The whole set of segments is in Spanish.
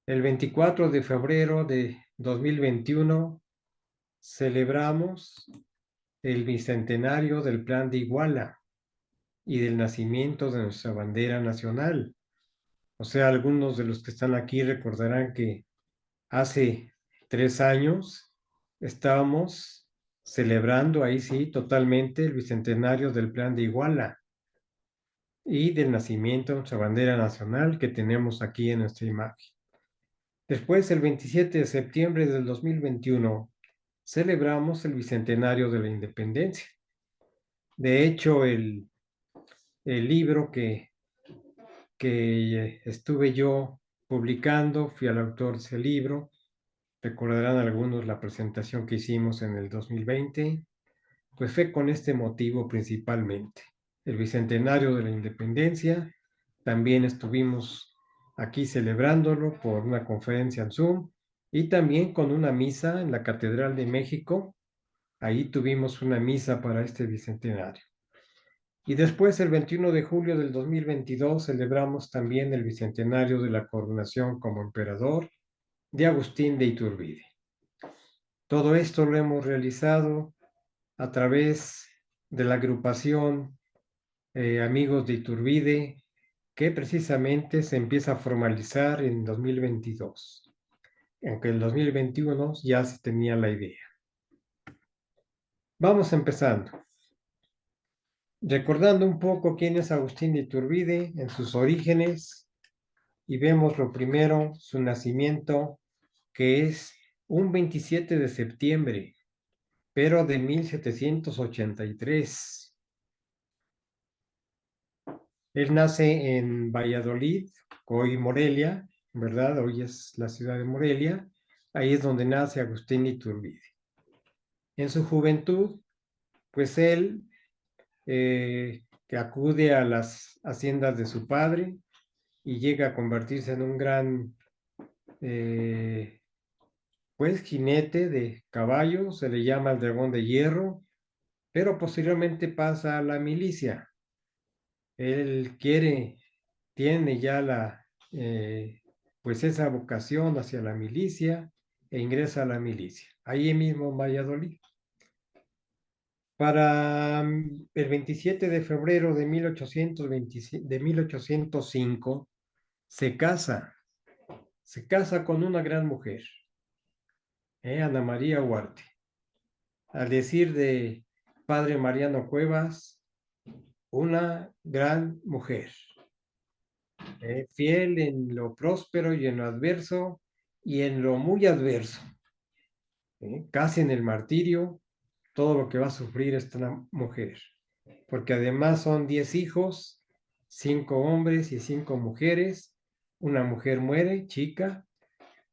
El 24 de febrero de 2021 celebramos el bicentenario del Plan de Iguala y del nacimiento de nuestra bandera nacional. O sea, algunos de los que están aquí recordarán que hace 3 años estábamos celebrando ahí sí totalmente el bicentenario del Plan de Iguala y del nacimiento de nuestra bandera nacional que tenemos aquí en nuestra imagen. Después, el 27 de septiembre del 2021, celebramos el bicentenario de la independencia. De hecho, el libro que estuve yo publicando, fui el autor de ese libro. Recordarán algunos la presentación que hicimos en el 2020, pues fue con este motivo principalmente. El bicentenario de la independencia, también estuvimos aquí celebrándolo por una conferencia en Zoom y también con una misa en la Catedral de México. Ahí tuvimos una misa para este bicentenario. Y después, el 21 de julio del 2022, celebramos también el bicentenario de la coronación como emperador de Agustín de Iturbide. Todo esto lo hemos realizado a través de la agrupación Amigos de Iturbide, que precisamente se empieza a formalizar en 2022, aunque en 2021 ya se tenía la idea. Vamos empezando. Recordando un poco quién es Agustín de Iturbide en sus orígenes, y vemos lo primero, su nacimiento, que es un 27 de septiembre, pero de 1783. Él nace en Valladolid, hoy Morelia, ¿verdad? Hoy es la ciudad de Morelia. Ahí es donde nace Agustín de Iturbide. En su juventud, pues él que acude a las haciendas de su padre y llega a convertirse en un gran eh, pues jinete de caballo, se le llama el dragón de hierro, pero posteriormente pasa a la milicia. Él tiene ya pues esa vocación hacia la milicia e ingresa a la milicia, ahí mismo en Valladolid. Para el 27 de febrero de 1805 se casa, se casa con una gran mujer, Ana María Huarte. Al decir de padre Mariano Cuevas, una gran mujer, fiel en lo próspero y en lo adverso y en lo muy adverso, casi en el martirio, todo lo que va a sufrir esta mujer, porque además son 10 hijos, 5 hombres y 5 mujeres, una mujer muere, chica,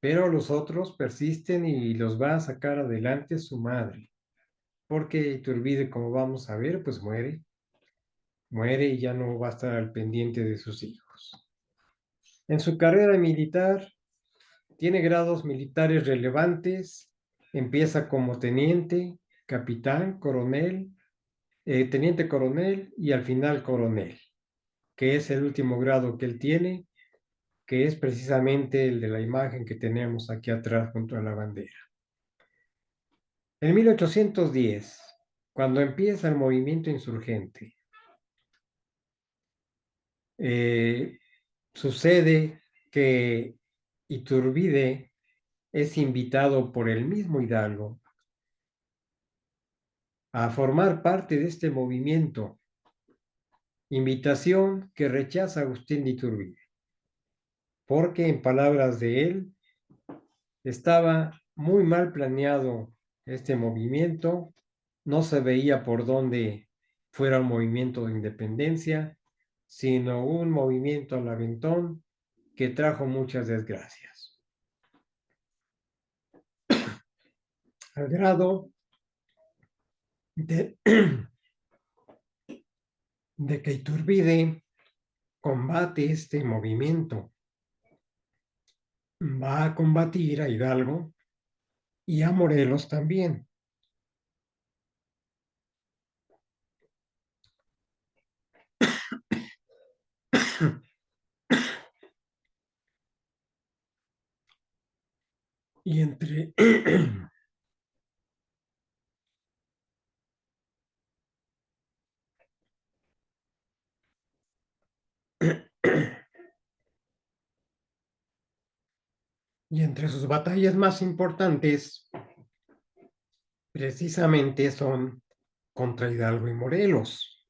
pero los otros persisten y los va a sacar adelante su madre, porque Iturbide, como vamos a ver, pues muere y ya no va a estar al pendiente de sus hijos. En su carrera militar tiene grados militares relevantes, empieza como teniente, capitán, coronel, teniente coronel y al final coronel, que es el último grado que él tiene, que es precisamente el de la imagen que tenemos aquí atrás junto a la bandera. En 1810, cuando empieza el movimiento insurgente, eh, sucede que Iturbide es invitado por el mismo Hidalgo a formar parte de este movimiento, invitación que rechaza Agustín de Iturbide, porque en palabras de él, estaba muy mal planeado este movimiento, no se veía por dónde fuera un movimiento de independencia, sino un movimiento al aventón que trajo muchas desgracias. Al grado de, de que Iturbide combate este movimiento, va a combatir a Hidalgo y a Morelos también. Y entre, y entre sus batallas más importantes, precisamente son contra Hidalgo y Morelos.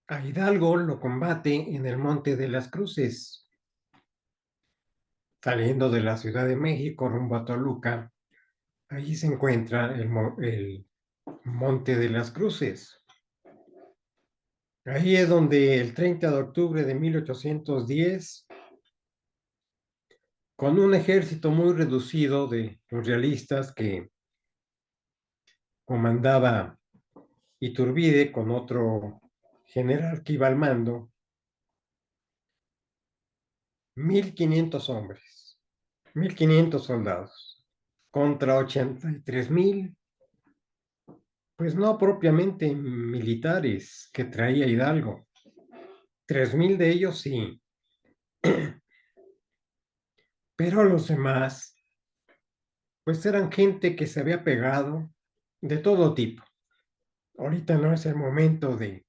A Hidalgo lo combate en el Monte de las Cruces, saliendo de la Ciudad de México rumbo a Toluca. Allí se encuentra el Monte de las Cruces. Ahí es donde el 30 de octubre de 1810, con un ejército muy reducido de los realistas que comandaba Iturbide con otro general que iba al mando, 1,500 hombres, 1,500 soldados, contra 83,000, pues no propiamente militares que traía Hidalgo. 3,000 de ellos sí, pero los demás, pues eran gente que se había pegado de todo tipo. Ahorita no es el momento de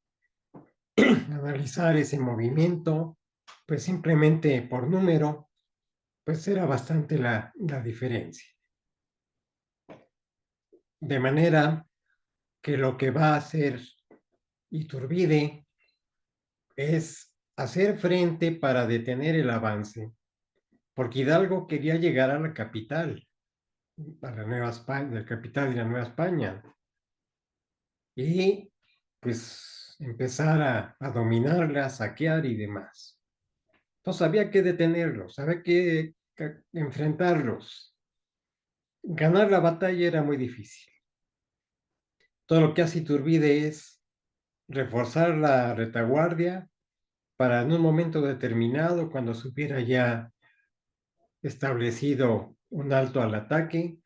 analizar ese movimiento, pues simplemente por número, pues era bastante la diferencia. De manera que lo que va a hacer Iturbide es hacer frente para detener el avance, porque Hidalgo quería llegar a la capital, a la Nueva España, la capital de la Nueva España, y pues empezar a dominarla, a saquear y demás. Entonces había que detenerlos, había que enfrentarlos. Ganar la batalla era muy difícil. Todo lo que hace Iturbide es reforzar la retaguardia para en un momento determinado, cuando se hubiera ya establecido un alto al ataque,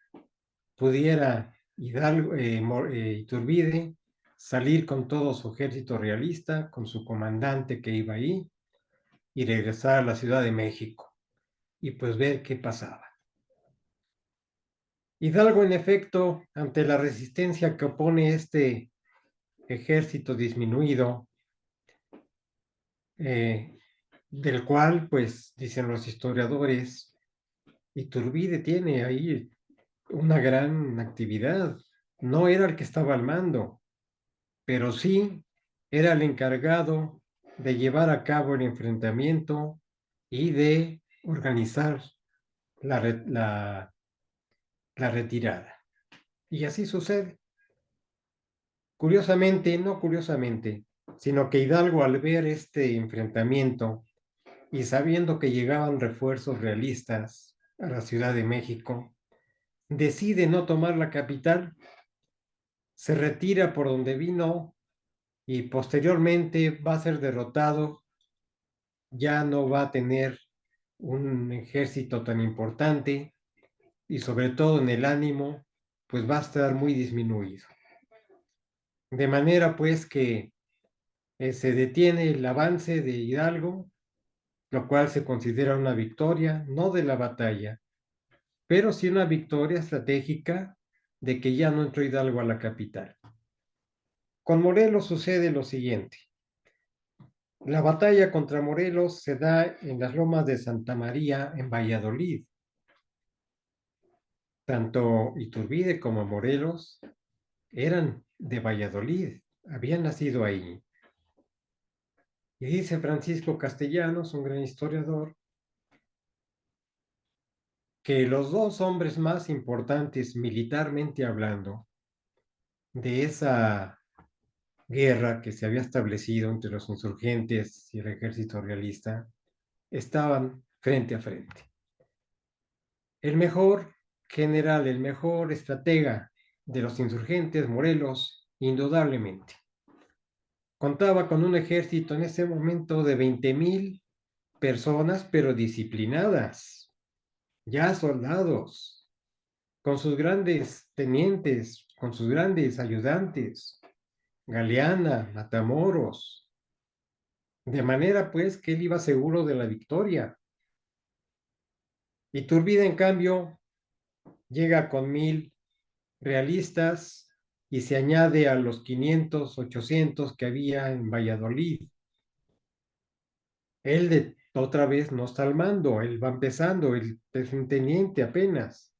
pudiera Hidalgo, Iturbide salir con todo su ejército realista, con su comandante que iba ahí, y regresar a la Ciudad de México y pues ver qué pasaba. Hidalgo, en efecto, ante la resistencia que opone este ejército disminuido, del cual, pues, dicen los historiadores, Iturbide tiene ahí una gran actividad. No era el que estaba al mando, pero sí era el encargado de llevar a cabo el enfrentamiento y de organizar la retirada. Y así sucede. Curiosamente, no curiosamente, sino que Hidalgo, al ver este enfrentamiento y sabiendo que llegaban refuerzos realistas a la Ciudad de México, decide no tomar la capital, se retira por donde vino y posteriormente va a ser derrotado, ya no va a tener un ejército tan importante y sobre todo en el ánimo, pues va a estar muy disminuido. De manera pues que se detiene el avance de Hidalgo, lo cual se considera una victoria, no de la batalla, pero sí una victoria estratégica de que ya no entró Hidalgo a la capital. Con Morelos sucede lo siguiente. La batalla contra Morelos se da en las lomas de Santa María, en Valladolid. Tanto Iturbide como Morelos eran de Valladolid, habían nacido ahí. Y dice Francisco Castellanos, un gran historiador, que los dos hombres más importantes militarmente hablando de esa guerra que se había establecido entre los insurgentes y el ejército realista estaban frente a frente. El mejor general, el mejor estratega de los insurgentes, Morelos, indudablemente. Contaba con un ejército en ese momento de 20,000 personas, pero disciplinadas, ya soldados, con sus grandes tenientes, con sus grandes ayudantes, Galeana, Matamoros, de manera pues que él iba seguro de la victoria. Iturbide, en cambio, llega con 1000 realistas y se añade a los 500, 800 que había en Valladolid. Él otra vez no está al mando, él va empezando, él es un teniente apenas,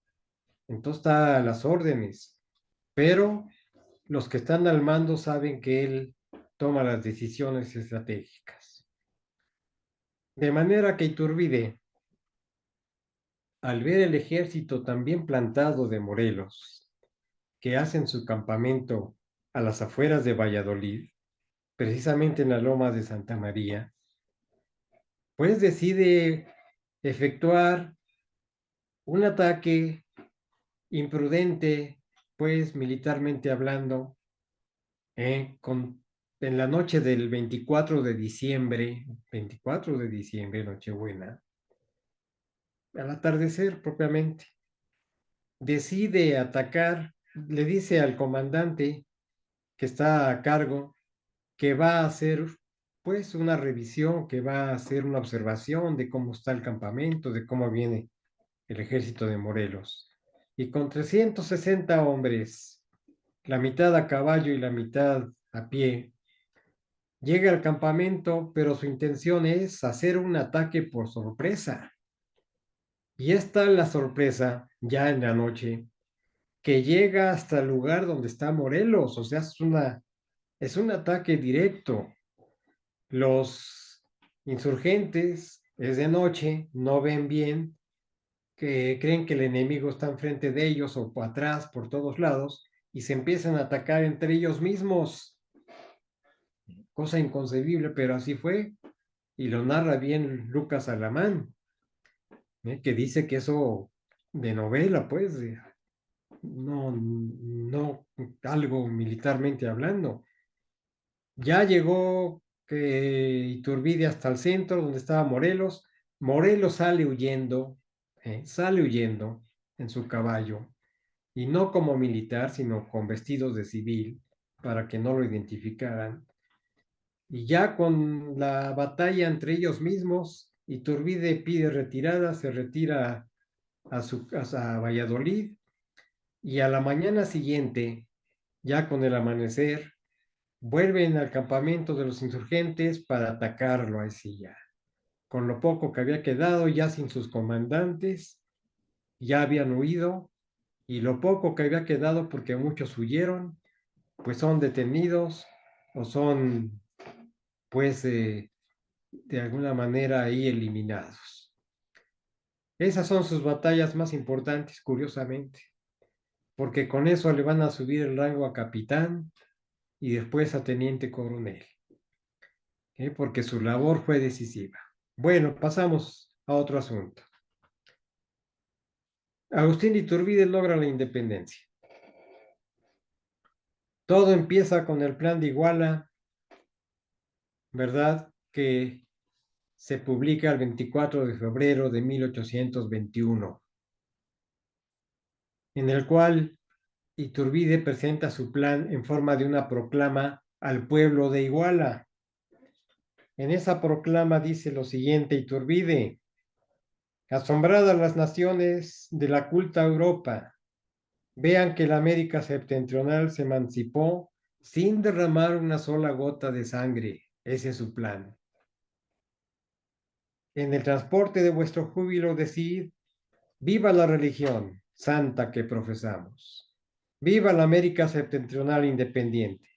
entonces está a las órdenes, pero los que están al mando saben que él toma las decisiones estratégicas. De manera que Iturbide, al ver el ejército tan bien plantado de Morelos, que hacen su campamento a las afueras de Valladolid, precisamente en la loma de Santa María, pues decide efectuar un ataque imprudente, pues militarmente hablando, en la noche del 24 de diciembre, Nochebuena, al atardecer propiamente, decide atacar, le dice al comandante que está a cargo que va a hacer pues una revisión, que va a hacer una observación de cómo está el campamento, de cómo viene el ejército de Morelos. Y con 360 hombres, la mitad a caballo y la mitad a pie, llega al campamento, pero su intención es hacer un ataque por sorpresa. Y está la sorpresa ya en la noche, que llega hasta el lugar donde está Morelos, o sea, es un ataque directo. Los insurgentes es de noche, no ven bien, que creen que el enemigo está enfrente de ellos o por atrás, por todos lados, y se empiezan a atacar entre ellos mismos. Cosa inconcebible, pero así fue. Y lo narra bien Lucas Alamán, que dice que eso de novela, pues, no, no algo militarmente hablando. Ya llegó Iturbide hasta el centro donde estaba Morelos. Morelos sale huyendo en su caballo, y no como militar, sino con vestidos de civil, para que no lo identificaran. Y ya con la batalla entre ellos mismos, Iturbide pide retirada, se retira a Valladolid, y a la mañana siguiente, ya con el amanecer, vuelven al campamento de los insurgentes para atacarlo así ya. Con lo poco que había quedado, ya sin sus comandantes, ya habían huido, y lo poco que había quedado, porque muchos huyeron, pues son detenidos o son, pues, de alguna manera ahí eliminados. Esas son sus batallas más importantes, curiosamente, porque con eso le van a subir el rango a capitán y después a teniente coronel, porque su labor fue decisiva. Bueno, pasamos a otro asunto. Agustín de Iturbide logra la independencia. Todo empieza con el plan de Iguala, ¿verdad? Que se publica el 24 de febrero de 1821, en el cual Iturbide presenta su plan en forma de una proclama al pueblo de Iguala. En esa proclama dice lo siguiente Iturbide: asombradas las naciones de la culta Europa, vean que la América septentrional se emancipó sin derramar una sola gota de sangre. Ese es su plan. En el transporte de vuestro júbilo decid: viva la religión santa que profesamos. Viva la América septentrional independiente.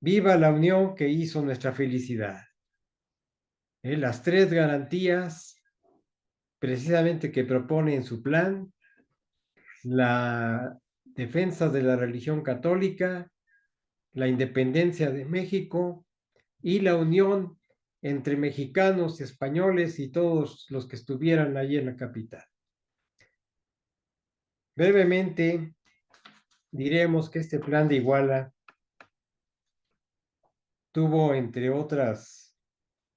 Viva la unión que hizo nuestra felicidad. Las tres garantías precisamente que propone en su plan: la defensa de la religión católica, la independencia de México y la unión entre mexicanos, españoles y todos los que estuvieran allí en la capital. Brevemente, diremos que este plan de Iguala tuvo, entre otras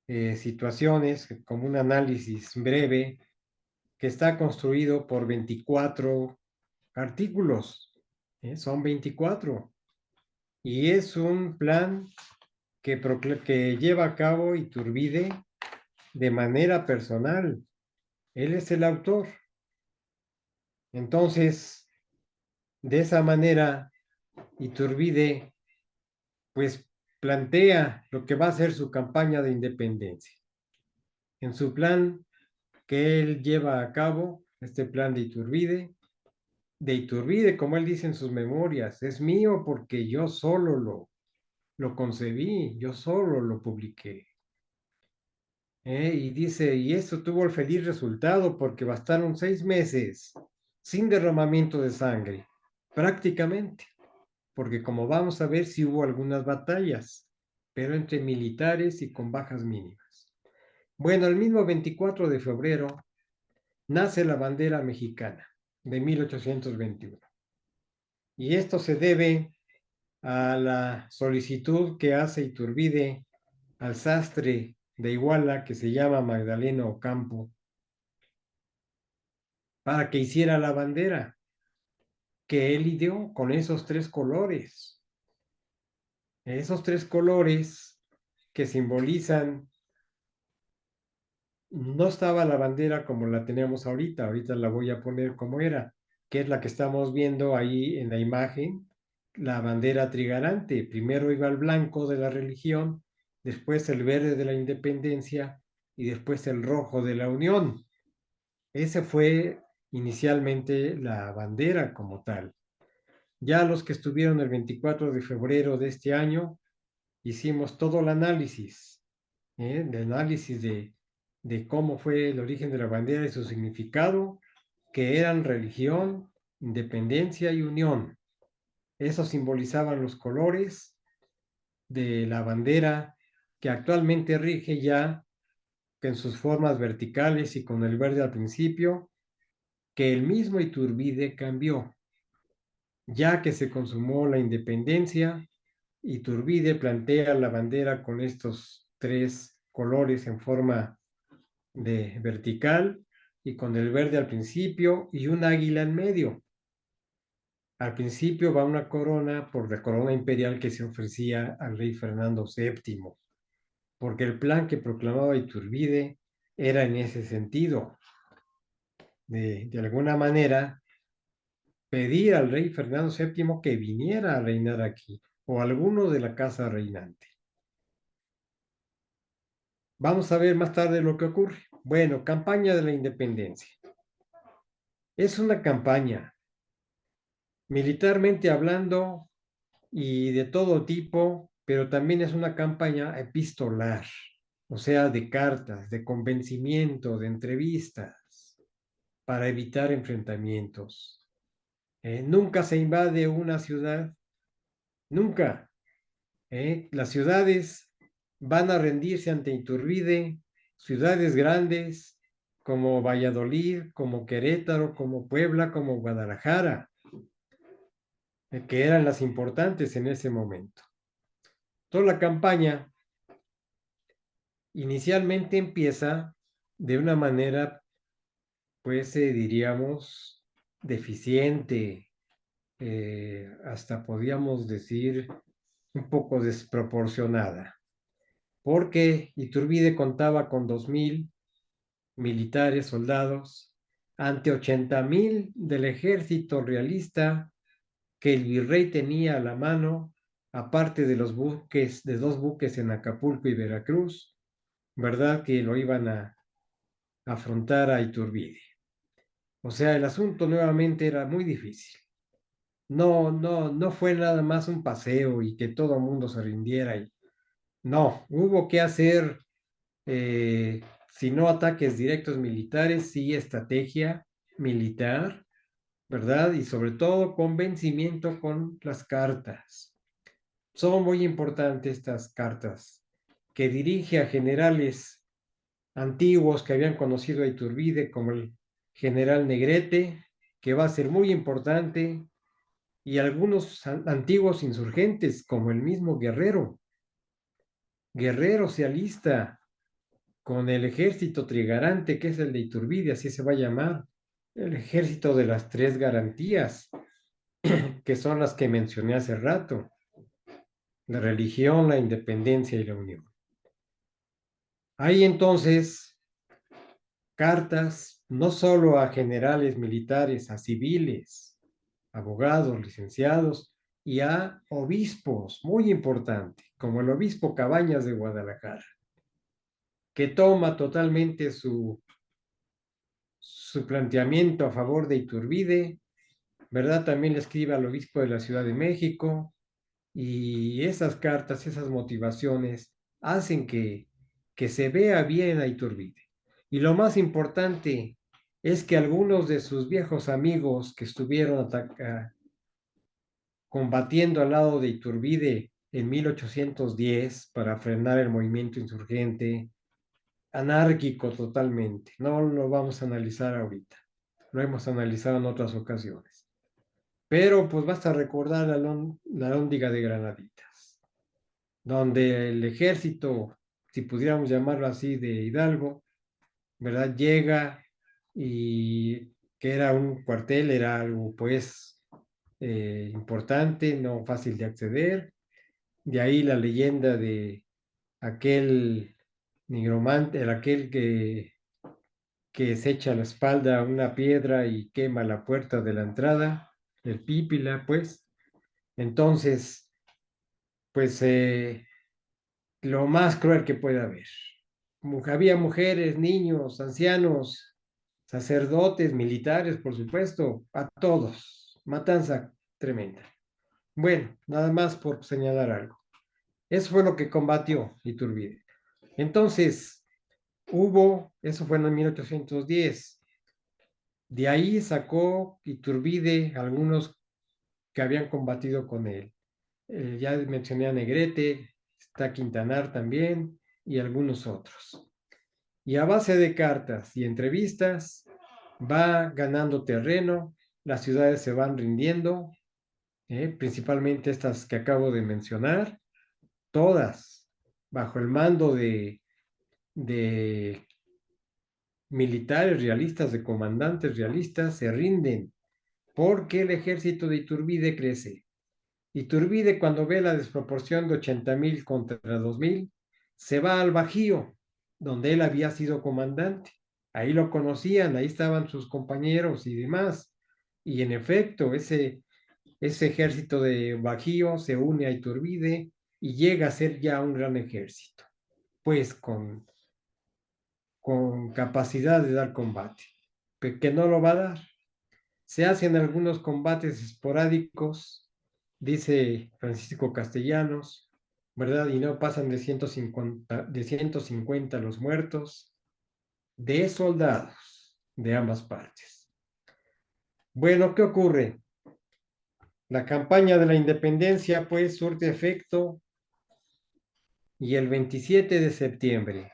situaciones, como un análisis breve, que está construido por 24 artículos. Son 24. Y es un plan que lleva a cabo Iturbide de manera personal. Él es el autor. Entonces, de esa manera, Iturbide, pues, plantea lo que va a ser su campaña de independencia. En su plan que él lleva a cabo, este plan de Iturbide, como él dice en sus memorias, es mío porque yo solo lo concebí, yo solo lo publiqué. Y dice, y esto tuvo el feliz resultado porque bastaron 6 meses sin derramamiento de sangre, prácticamente, porque como vamos a ver, sí hubo algunas batallas, pero entre militares y con bajas mínimas. Bueno, el mismo 24 de febrero nace la bandera mexicana de 1821. Y esto se debe a la solicitud que hace Iturbide al sastre de Iguala, que se llama Magdaleno Ocampo, para que hiciera la bandera que él ideó con esos 3 colores. Esos 3 colores que simbolizan, no estaba la bandera como la tenemos ahorita la voy a poner como era, que es la que estamos viendo ahí en la imagen, la bandera trigarante. Primero iba el blanco de la religión, después el verde de la independencia y después el rojo de la unión. Ese fue inicialmente la bandera como tal. Ya los que estuvieron el 24 de febrero de este año, hicimos todo el análisis, de cómo fue el origen de la bandera y su significado, que eran religión, independencia y unión. Eso simbolizaban los colores de la bandera que actualmente rige ya en sus formas verticales y con el verde al principio, que el mismo Iturbide cambió. Ya que se consumó la independencia, Iturbide plantea la bandera con estos 3 colores en forma de vertical y con el verde al principio y un águila en medio. Al principio va una corona por la corona imperial que se ofrecía al rey Fernando VII, porque el plan que proclamaba Iturbide era en ese sentido, de alguna manera pedir al rey Fernando VII que viniera a reinar aquí, o alguno de la casa reinante. Vamos a ver más tarde lo que ocurre. Bueno, campaña de la independencia. Es una campaña, militarmente hablando y de todo tipo, pero también es una campaña epistolar, o sea, de cartas, de convencimiento, de entrevistas, para evitar enfrentamientos. Nunca se invade una ciudad, nunca. Las ciudades van a rendirse ante Iturbide, ciudades grandes como Valladolid, como Querétaro, como Puebla, como Guadalajara, que eran las importantes en ese momento. Toda la campaña inicialmente empieza de una manera, pues diríamos, deficiente, hasta podríamos decir un poco desproporcionada, porque Iturbide contaba con 2,000 militares, soldados, ante 80,000 del ejército realista que el virrey tenía a la mano, aparte de los buques, de 2 buques en Acapulco y Veracruz, ¿verdad? Que lo iban a afrontar a Iturbide. O sea, el asunto nuevamente era muy difícil. No fue nada más un paseo y que todo el mundo se rindiera. No, hubo que hacer, si no ataques directos militares, sí estrategia militar, ¿verdad? Y sobre todo convencimiento con las cartas. Son muy importantes estas cartas que dirige a generales antiguos que habían conocido a Iturbide, como el general Negrete, que va a ser muy importante, y algunos antiguos insurgentes, como el mismo Guerrero. Guerrero se alista con el ejército trigarante, que es el de Iturbide, así se va a llamar, el ejército de las 3 garantías, que son las que mencioné hace rato: la religión, la independencia y la unión. Hay entonces cartas no solo a generales militares, a civiles, abogados, licenciados y a obispos, muy importante, como el obispo Cabañas de Guadalajara, que toma totalmente su planteamiento a favor de Iturbide, ¿verdad? También le escribe al obispo de la Ciudad de México y esas cartas, esas motivaciones hacen que se vea bien a Iturbide. Y lo más importante es que algunos de sus viejos amigos que estuvieron combatiendo al lado de Iturbide en 1810 para frenar el movimiento insurgente, anárquico totalmente. No lo vamos a analizar ahorita. Lo hemos analizado en otras ocasiones. Pero pues basta recordar la Lóndiga de Granaditas, donde el ejército, si pudiéramos llamarlo así, de Hidalgo, ¿verdad? Llega y que era un cuartel, era algo pues importante, no fácil de acceder. De ahí la leyenda de aquel nigromante, aquel que se echa a la espalda una piedra y quema la puerta de la entrada, el pípila, pues. Entonces, pues lo más cruel que puede haber. Había mujeres, niños, ancianos, sacerdotes, militares, por supuesto, a todos. Matanza tremenda. Bueno, nada más por señalar algo. Eso fue lo que combatió Iturbide. Entonces, eso fue en 1810. De ahí sacó Iturbide algunos que habían combatido con él. Ya mencioné a Negrete, está Quintanar también y algunos otros. Y a base de cartas y entrevistas va ganando terreno, las ciudades se van rindiendo, principalmente estas que acabo de mencionar, todas bajo el mando de militares realistas, de comandantes realistas, se rinden porque el ejército de Iturbide crece. Iturbide, cuando ve la desproporción de 80,000 contra 2,000, se va al Bajío, donde él había sido comandante. Ahí lo conocían, ahí estaban sus compañeros y demás. Y en efecto, ese ejército de Bajío se une a Iturbide y llega a ser ya un gran ejército, pues con capacidad de dar combate, que no lo va a dar. Se hacen algunos combates esporádicos, dice Francisco Castellanos, ¿verdad? Y no pasan de 150 los muertos, de soldados de ambas partes. Bueno, ¿qué ocurre? La campaña de la independencia, pues, surte efecto y el 27 de septiembre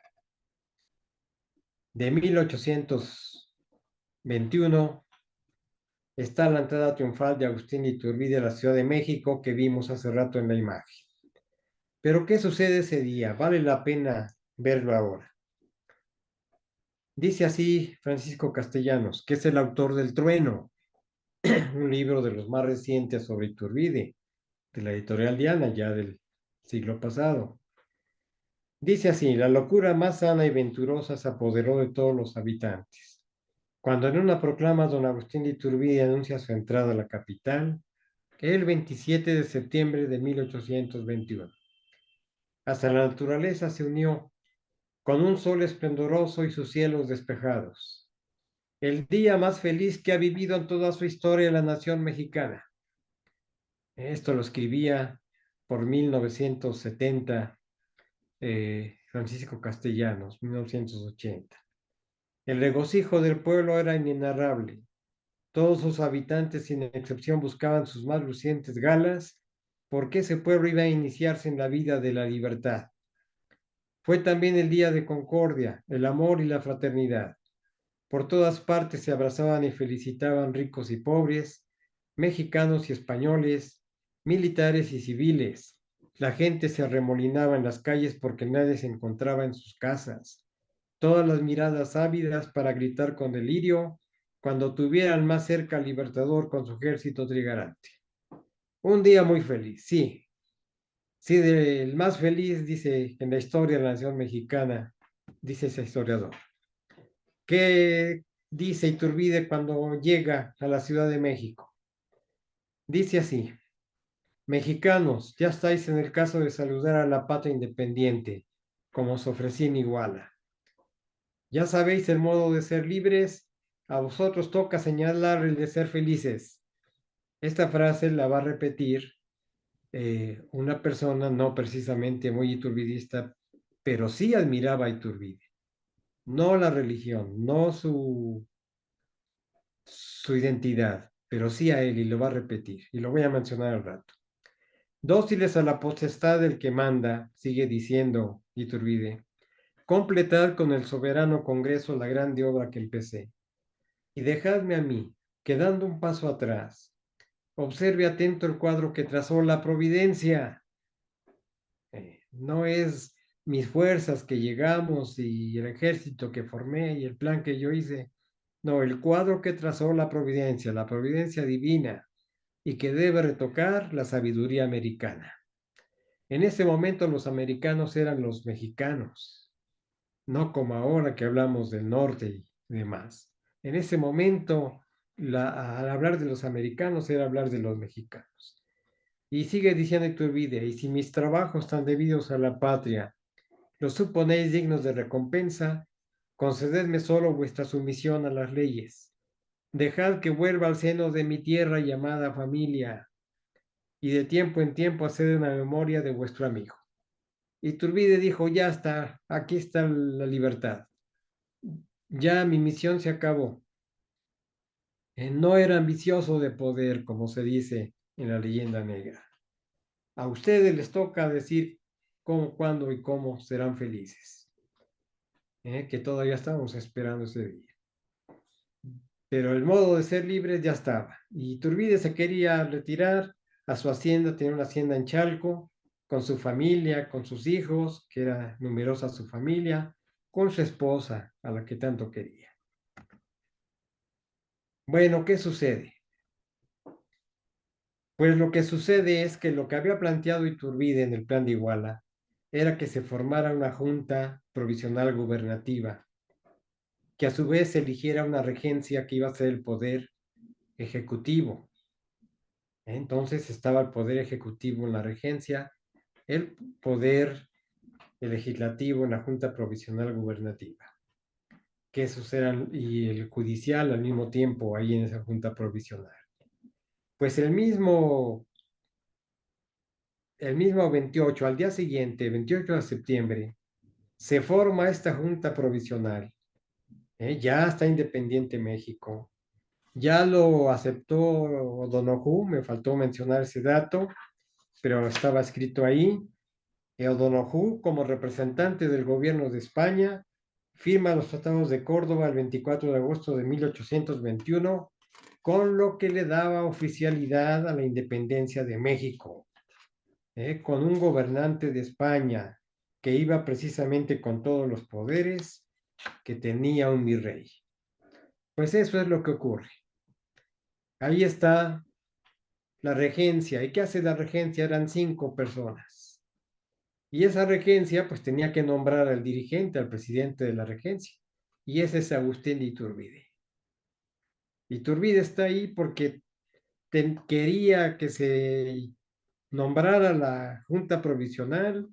de 1821 está la entrada triunfal de Agustín de Iturbide a la Ciudad de México que vimos hace rato en la imagen. Pero ¿qué sucede ese día? Vale la pena verlo ahora. Dice así Francisco Castellanos, que es el autor del Trueno, un libro de los más recientes sobre Iturbide, de la editorial Diana, ya del siglo pasado. Dice así, la locura más sana y venturosa se apoderó de todos los habitantes. Cuando en una proclama don Agustín de Iturbide anuncia su entrada a la capital, el 27 de septiembre de 1821. Hasta la naturaleza se unió con un sol esplendoroso y sus cielos despejados. El día más feliz que ha vivido en toda su historia la nación mexicana. Esto lo escribía por 1970 Francisco Castellanos, 1980. El regocijo del pueblo era inenarrable. Todos sus habitantes, sin excepción, buscaban sus más lucientes galas, porque ese pueblo iba a iniciarse en la vida de la libertad. Fue también el día de concordia, el amor y la fraternidad. Por todas partes se abrazaban y felicitaban ricos y pobres, mexicanos y españoles, militares y civiles. La gente se arremolinaba en las calles porque nadie se encontraba en sus casas. Todas las miradas ávidas para gritar con delirio cuando tuvieran más cerca al Libertador con su ejército trigarante. Un día muy feliz, sí. Sí, el más feliz, dice, en la historia de la nación mexicana, dice ese historiador. Que dice Iturbide cuando llega a la Ciudad de México. Dice así: mexicanos, ya estáis en el caso de saludar a la patria independiente, como os ofrecí en Iguala. Ya sabéis el modo de ser libres, a vosotros toca señalar el de ser felices. Esta frase la va a repetir una persona no precisamente muy iturbidista, pero sí admiraba a Iturbide. No la religión, no su identidad, pero sí a él, y lo va a repetir, y lo voy a mencionar al rato. Dóciles a la potestad del que manda, sigue diciendo Iturbide, completad con el soberano Congreso la grande obra que empecé, y dejadme a mí, que dando un paso atrás, observe atento el cuadro que trazó la providencia. No es mis fuerzas que llegamos y el ejército que formé y el plan que yo hice. No, el cuadro que trazó la providencia divina, y que debe retocar la sabiduría americana. En ese momento los americanos eran los mexicanos, no como ahora que hablamos del norte y demás. En ese momento, al hablar de los americanos era hablar de los mexicanos. Y sigue diciendo Iturbide, y si mis trabajos tan debidos a la patria los suponéis dignos de recompensa, concededme solo vuestra sumisión a las leyes. Dejad que vuelva al seno de mi tierra llamada familia, y de tiempo en tiempo haced una memoria de vuestro amigo. Iturbide dijo, ya está, aquí está la libertad. Ya mi misión se acabó. No era ambicioso de poder, como se dice en la leyenda negra. A ustedes les toca decir cómo, cuándo y cómo serán felices. Que todavía estamos esperando ese día. Pero el modo de ser libre ya estaba. Y Iturbide se quería retirar a su hacienda, tenía una hacienda en Chalco, con su familia, con sus hijos, que era numerosa su familia, con su esposa, a la que tanto quería. Bueno, ¿qué sucede? Pues lo que sucede es que lo que había planteado Iturbide en el plan de Iguala era que se formara una junta provisional gubernativa, que a su vez eligiera una regencia que iba a ser el poder ejecutivo. Entonces estaba el poder ejecutivo en la regencia, el poder legislativo en la junta provisional gubernativa, que esos eran, y el judicial al mismo tiempo ahí en esa junta provisional. Pues el mismo 28, al día siguiente, 28 de septiembre, se forma esta junta provisional. Ya está independiente México. Ya lo aceptó O'Donoghue, me faltó mencionar ese dato, pero estaba escrito ahí. O'Donoghue, como representante del gobierno de España, firma los tratados de Córdoba el 24 de agosto de 1821, con lo que le daba oficialidad a la independencia de México, con un gobernante de España que iba precisamente con todos los poderes que tenía un virrey. Pues eso es lo que ocurre. Ahí está la regencia. ¿Y qué hace la regencia? Eran 5 personas. Y esa regencia pues tenía que nombrar al dirigente, al presidente de la regencia. Y ese es Agustín de Iturbide. Iturbide está ahí porque quería que se nombrara la junta provisional.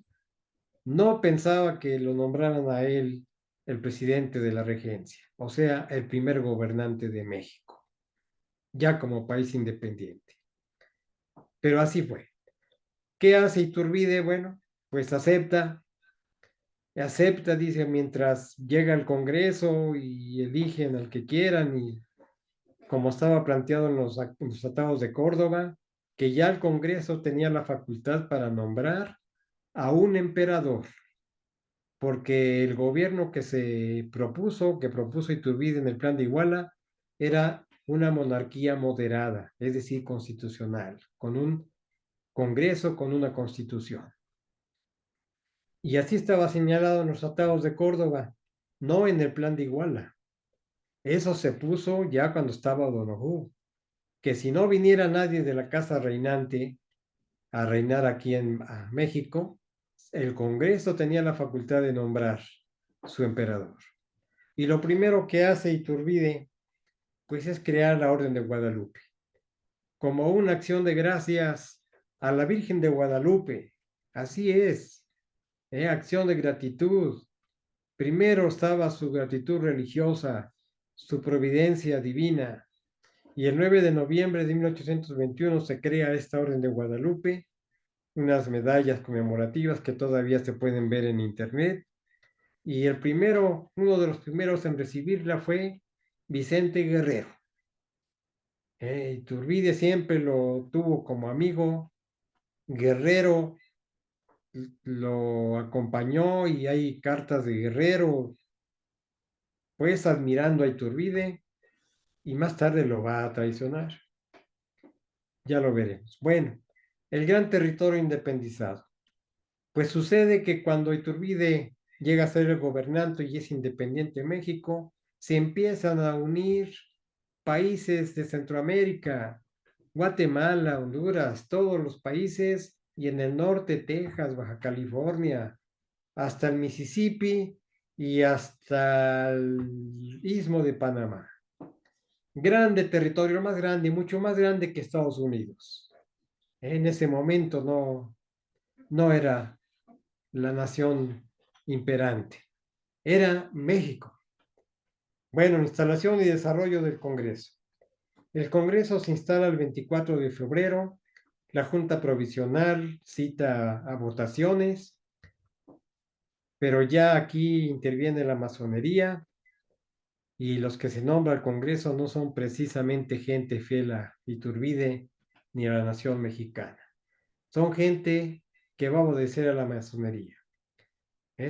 No pensaba que lo nombraran a él el presidente de la regencia, o sea, el primer gobernante de México, ya como país independiente. Pero así fue. ¿Qué hace Iturbide? Bueno, pues acepta, dice, mientras llega al Congreso y eligen al que quieran, y como estaba planteado en los tratados de Córdoba, que ya el Congreso tenía la facultad para nombrar a un emperador, porque el gobierno que propuso Iturbide en el plan de Iguala, era una monarquía moderada, es decir, constitucional, con un Congreso, con una constitución. Y así estaba señalado en los tratados de Córdoba, no en el plan de Iguala. Eso se puso ya cuando estaba O'Donoghue, que si no viniera nadie de la casa reinante a reinar aquí en México, el Congreso tenía la facultad de nombrar su emperador. Y lo primero que hace Iturbide pues es crear la Orden de Guadalupe, como una acción de gracias a la Virgen de Guadalupe. Así es, acción de gratitud. Primero estaba su gratitud religiosa, su providencia divina, y el 9 de noviembre de 1821 se crea esta Orden de Guadalupe, unas medallas conmemorativas que todavía se pueden ver en internet. Y el primero, uno de los primeros en recibirla fue Vicente Guerrero. Iturbide siempre lo tuvo como amigo. Guerrero lo acompañó y hay cartas de Guerrero, pues admirando a Iturbide, y más tarde lo va a traicionar. Ya lo veremos. Bueno, el gran territorio independizado. Pues sucede que cuando Iturbide llega a ser el gobernante y es independiente de México, se empiezan a unir países de Centroamérica, Guatemala, Honduras, todos los países, y en el norte, Texas, Baja California, hasta el Mississippi y hasta el Istmo de Panamá. Grande territorio, más grande, mucho más grande que Estados Unidos. En ese momento no era la nación imperante, era México. Bueno, instalación y desarrollo del Congreso. El Congreso se instala el 24 de febrero, la Junta Provisional cita a votaciones, pero ya aquí interviene la masonería y los que se nombra al Congreso no son precisamente gente fiel a Iturbide ni a la nación mexicana. Son gente que va a obedecer a la masonería,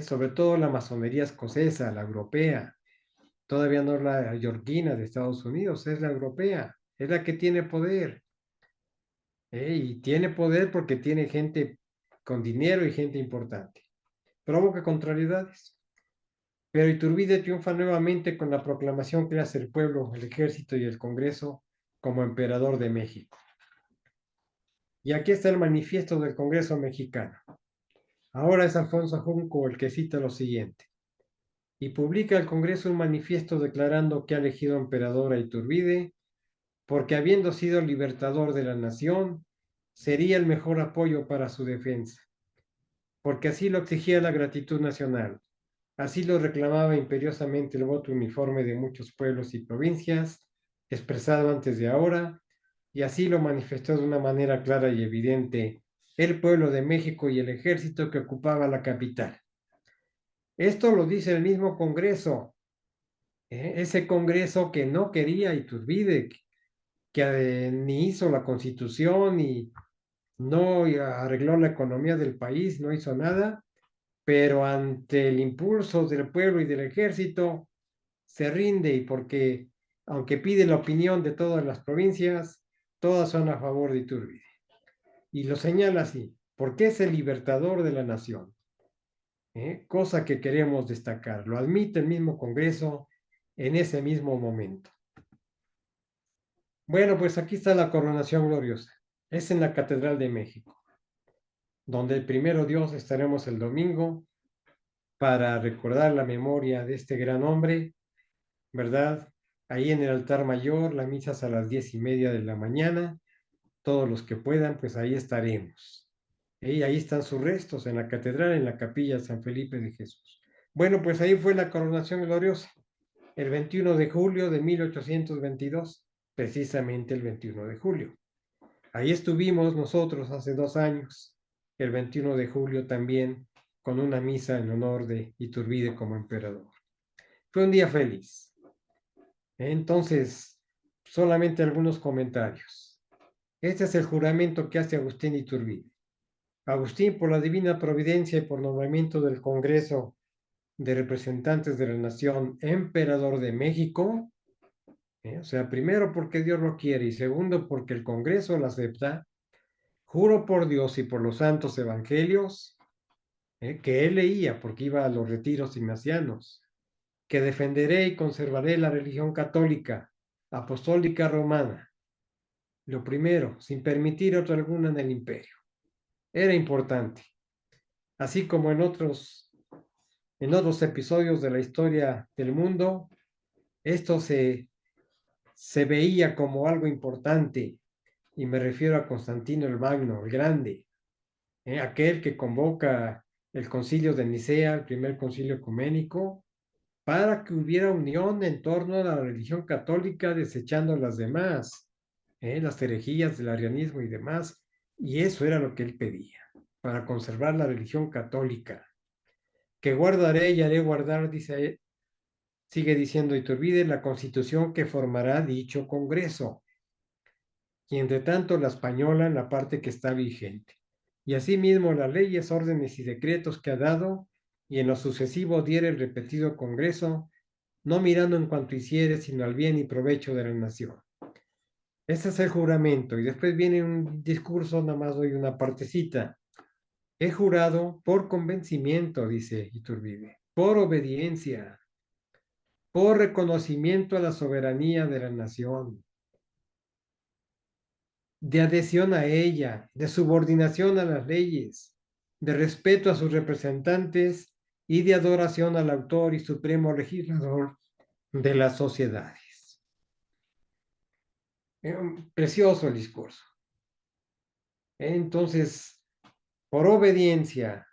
sobre todo la masonería escocesa, la europea. Todavía no es la yorquina de Estados Unidos, es la europea, es la que tiene poder. Y tiene poder porque tiene gente con dinero y gente importante. Provoca contrariedades. Pero Iturbide triunfa nuevamente con la proclamación que hace el pueblo, el ejército y el Congreso como emperador de México. Y aquí está el manifiesto del Congreso mexicano. Ahora es Alfonso Junco el que cita lo siguiente. Y publica el Congreso un manifiesto declarando que ha elegido emperador a Iturbide porque habiendo sido libertador de la nación, sería el mejor apoyo para su defensa, porque así lo exigía la gratitud nacional, así lo reclamaba imperiosamente el voto uniforme de muchos pueblos y provincias, expresado antes de ahora, y así lo manifestó de una manera clara y evidente el pueblo de México y el ejército que ocupaba la capital. Esto lo dice el mismo Congreso, ese Congreso que no quería Iturbide, que ni hizo la Constitución, ni no arregló la economía del país, no hizo nada, pero ante el impulso del pueblo y del ejército se rinde, y porque aunque pide la opinión de todas las provincias, todas son a favor de Iturbide. Y lo señala así, porque es el libertador de la nación, cosa que queremos destacar. Lo admite el mismo Congreso en ese mismo momento. Bueno, pues aquí está la coronación gloriosa. Es en la Catedral de México, donde el primero Dios estaremos el domingo para recordar la memoria de este gran hombre, ¿verdad? Ahí en el altar mayor, la misa es a las 10:30 de la mañana. Todos los que puedan, pues ahí estaremos. Y ahí están sus restos en la catedral, en la capilla de San Felipe de Jesús. Bueno, pues ahí fue la coronación gloriosa, el 21 de julio de 1822, precisamente el 21 de julio. Ahí estuvimos nosotros hace 2 años, el 21 de julio también, con una misa en honor de Iturbide como emperador. Fue un día feliz. Entonces, solamente algunos comentarios. Este es el juramento que hace Agustín Iturbide. Agustín, por la divina providencia y por nombramiento del Congreso de Representantes de la Nación, emperador de México, o sea, primero porque Dios lo quiere y segundo porque el Congreso lo acepta, juro por Dios y por los santos evangelios, que él leía porque iba a los retiros ignacianos, que defenderé y conservaré la religión católica, apostólica romana. Lo primero, sin permitir otra alguna en el imperio. Era importante. Así como en otros episodios de la historia del mundo, esto se se veía como algo importante, y me refiero a Constantino el Magno, el Grande, aquel que convoca el concilio de Nicea, el primer concilio ecuménico, para que hubiera unión en torno a la religión católica, desechando las demás, las herejías del arianismo y demás, y eso era lo que él pedía, para conservar la religión católica. Que guardaré y haré guardar, dice, sigue diciendo Iturbide, la constitución que formará dicho Congreso, y entre tanto la española en la parte que está vigente. Y asimismo las leyes, órdenes y decretos que ha dado, y en lo sucesivo diere el repetido Congreso, no mirando en cuanto hiciere, sino al bien y provecho de la nación. Ese es el juramento, y después viene un discurso, nada más doy una partecita. He jurado por convencimiento, dice Iturbide, por obediencia, por reconocimiento a la soberanía de la nación, de adhesión a ella, de subordinación a las leyes, de respeto a sus representantes y de adoración al autor y supremo legislador de las sociedades. Precioso el discurso. Entonces, por obediencia,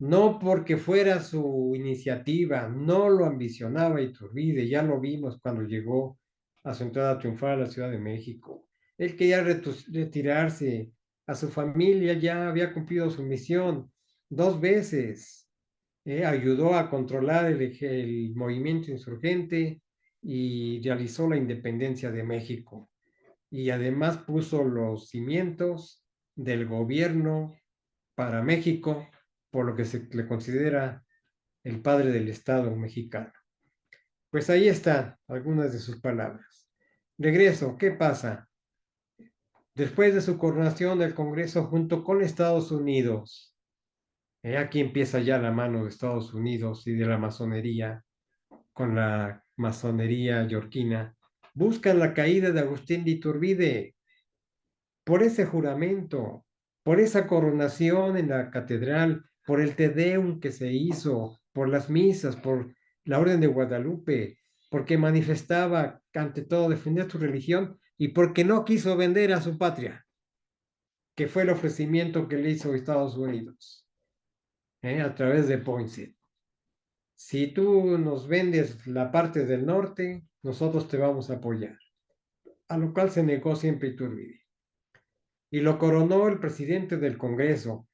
no porque fuera su iniciativa, no lo ambicionaba Iturbide, ya lo vimos cuando llegó a su entrada triunfal a la Ciudad de México. Él quería retirarse, a su familia ya había cumplido su misión 2 veces. Ayudó a controlar el movimiento insurgente y realizó la independencia de México. Y además puso los cimientos del gobierno para México, por lo que se le considera el padre del Estado mexicano. Pues ahí están algunas de sus palabras. Regreso, ¿qué pasa? Después de su coronación del Congreso junto con Estados Unidos, aquí empieza ya la mano de Estados Unidos y de la masonería, con la masonería yorquina, buscan la caída de Agustín de Iturbide por ese juramento, por esa coronación en la catedral, por el Te Deum que se hizo, por las misas, por la Orden de Guadalupe, porque manifestaba ante todo defender su religión y porque no quiso vender a su patria, que fue el ofrecimiento que le hizo Estados Unidos, a través de Poinsett. Si tú nos vendes la parte del norte, nosotros te vamos a apoyar. A lo cual se negó siempre Iturbide. Y lo coronó el presidente del Congreso,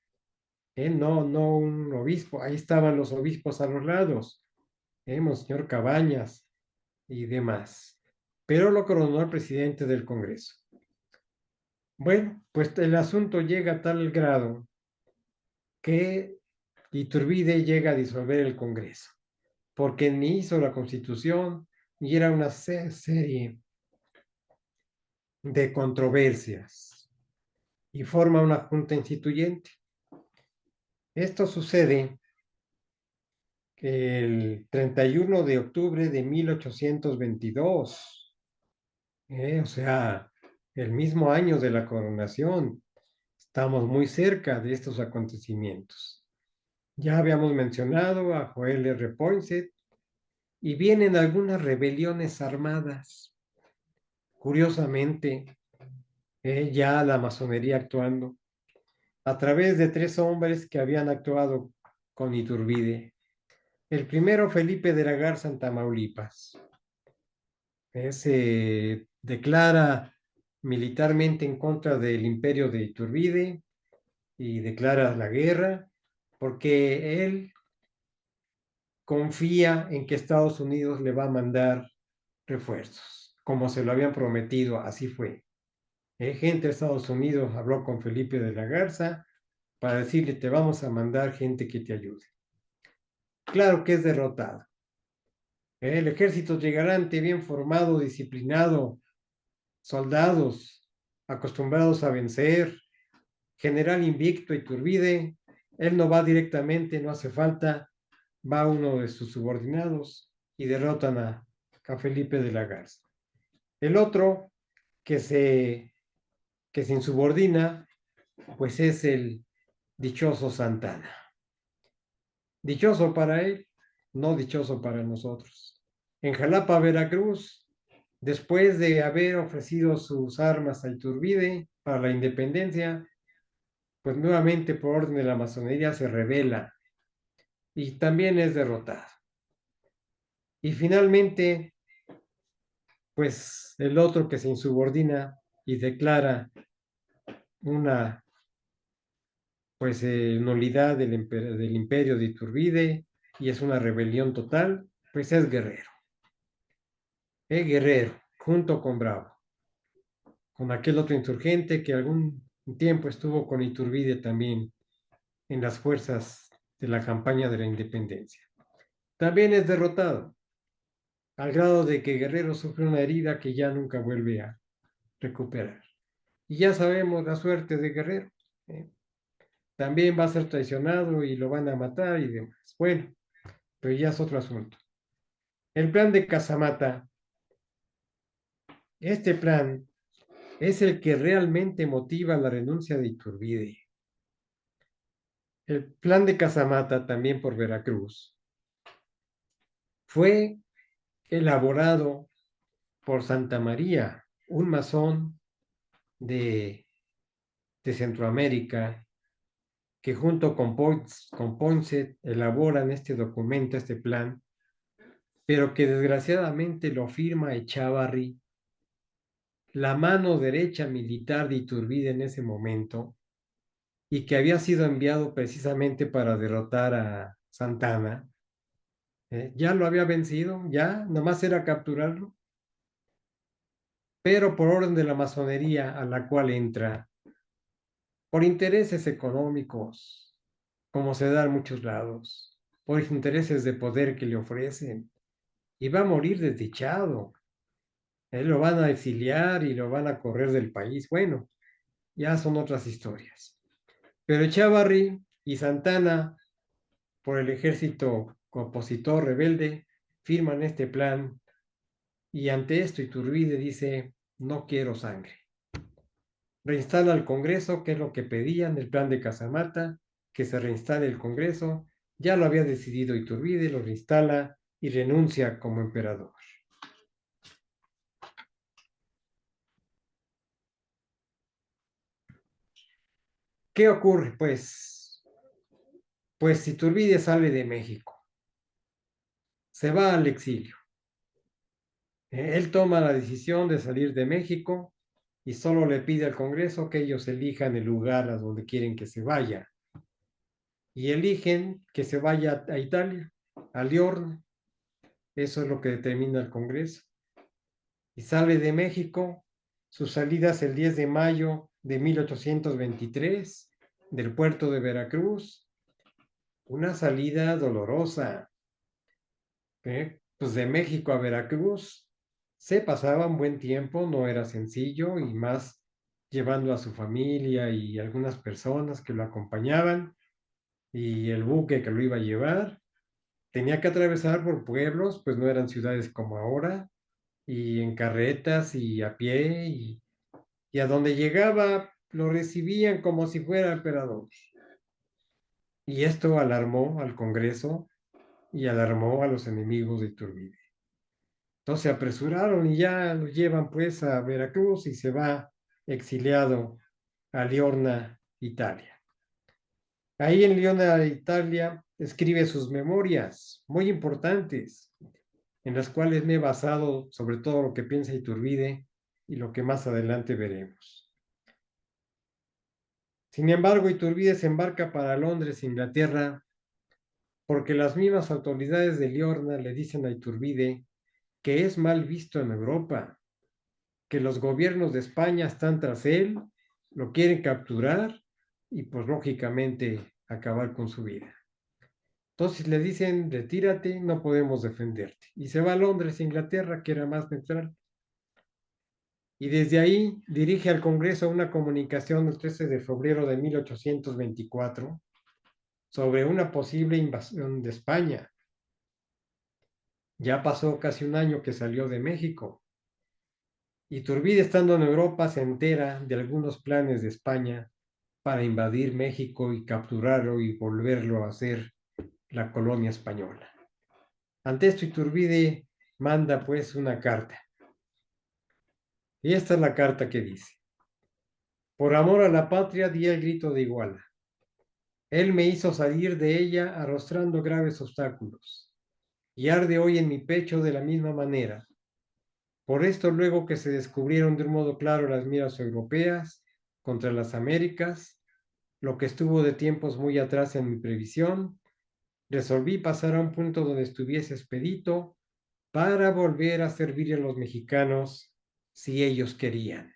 no un obispo. Ahí estaban los obispos a los lados, Monseñor Cabañas y demás. Pero lo coronó el presidente del Congreso. Bueno, pues el asunto llega a tal grado que Iturbide llega a disolver el Congreso, porque ni hizo la Constitución, ni era una serie de controversias, y forma una junta instituyente. Esto sucede el 31 de octubre de 1822, o sea, el mismo año de la coronación. Estamos muy cerca de estos acontecimientos. Ya habíamos mencionado a Joel R. Poinsett y vienen algunas rebeliones armadas. Curiosamente, ya la masonería actuando a través de 3 hombres que habían actuado con Iturbide. El primero, Felipe de la Garza, en Tamaulipas. Se declara militarmente en contra del imperio de Iturbide y declara la guerra porque él confía en que Estados Unidos le va a mandar refuerzos, como se lo habían prometido, así fue. Gente de Estados Unidos habló con Felipe de la Garza para decirle, te vamos a mandar gente que te ayude. Claro que es derrotado. El ejército llegarante bien formado, disciplinado, soldados acostumbrados a vencer, general invicto Iturbide, él no va directamente, no hace falta, va uno de sus subordinados y derrotan a Felipe de la Garza. El otro que se insubordina, pues es el dichoso Santana. Dichoso para él, no dichoso para nosotros. En Jalapa, Veracruz, Después de haber ofrecido sus armas a Iturbide para la independencia, pues nuevamente por orden de la masonería se rebela y también es derrotado. Y finalmente, pues el otro que se insubordina y declara una pues nulidad del imperio de Iturbide y es una rebelión total, pues es Guerrero. Guerrero, junto con Bravo, con aquel otro insurgente que algún tiempo estuvo con Iturbide también en las fuerzas de la campaña de la independencia. También es derrotado, al grado de que Guerrero sufre una herida que ya nunca vuelve a recuperar. Y ya sabemos la suerte de Guerrero. ¿eh? También va a ser traicionado y lo van a matar y demás. Bueno, pero ya es otro asunto. El plan de Casamata, este plan es el que realmente motiva la renuncia de Iturbide. El plan de Casamata, también por Veracruz, fue elaborado por Santa María, un masón de, de Centroamérica, que junto con Ponce elaboran este documento, este plan, pero que desgraciadamente lo firma Echavarri, la mano derecha militar de Iturbide en ese momento, y que había sido enviado precisamente para derrotar a Santana. Ya lo había vencido, ya, nomás era capturarlo, pero por orden de la masonería a la cual entra, por intereses económicos, como se da en muchos lados, por intereses de poder que le ofrecen, y va a morir desdichado. Lo van a exiliar y lo van a correr del país. Bueno, ya son otras historias. Pero Echavarri y Santana, por el ejército opositor rebelde, firman este plan y ante esto Iturbide dice, no quiero sangre. Reinstala el Congreso, que es lo que pedían, el plan de Casamata, que se reinstale el Congreso. Ya lo había decidido Iturbide, lo reinstala y renuncia como emperador. ¿Qué ocurre? Pues Iturbide sale de México, se va al exilio. Él toma la decisión de salir de México y solo le pide al Congreso que ellos elijan el lugar a donde quieren que se vaya. Y eligen que se vaya a Italia, a Liorna. Eso es lo que determina el Congreso. Y sale de México. Su salida es el 10 de mayo de 1823 del puerto de Veracruz. Una salida dolorosa. Pues de México a Veracruz se pasaba un buen tiempo, no era sencillo y más llevando a su familia y algunas personas que lo acompañaban y el buque que lo iba a llevar. Tenía que atravesar por pueblos, pues no eran ciudades como ahora, y en carretas y a pie, y a donde llegaba lo recibían como si fuera emperador. Y esto alarmó al Congreso y alarmó a los enemigos de Iturbide. Entonces se apresuraron y ya lo llevan pues a Veracruz y se va exiliado a Liorna, Italia. Ahí en Liorna, Italia, escribe sus memorias muy importantes, en las cuales me he basado sobre todo lo que piensa Iturbide y lo que más adelante veremos. Sin embargo, Iturbide se embarca para Londres, Inglaterra, porque las mismas autoridades de Liorna le dicen a Iturbide que es mal visto en Europa, que los gobiernos de España están tras él, lo quieren capturar y pues lógicamente acabar con su vida. Entonces le dicen, retírate, no podemos defenderte. Y se va a Londres, Inglaterra, que era más neutral. Y desde ahí dirige al Congreso una comunicación el 13 de febrero de 1824 sobre una posible invasión de España. Ya pasó casi un año que salió de México. Iturbide, estando en Europa, se entera de algunos planes de España para invadir México y capturarlo y volverlo a ser la colonia española. Ante esto, Iturbide manda pues una carta Y esta es la carta que dice: por amor a la patria di el grito de Iguala. Él me hizo salir de ella arrostrando graves obstáculos, y arde hoy en mi pecho de la misma manera. Por esto, luego que se descubrieron de un modo claro las miras europeas contra las Américas, lo que estuvo de tiempos muy atrás en mi previsión, resolví pasar a un punto donde estuviese expedito para volver a servir a los mexicanos si ellos querían.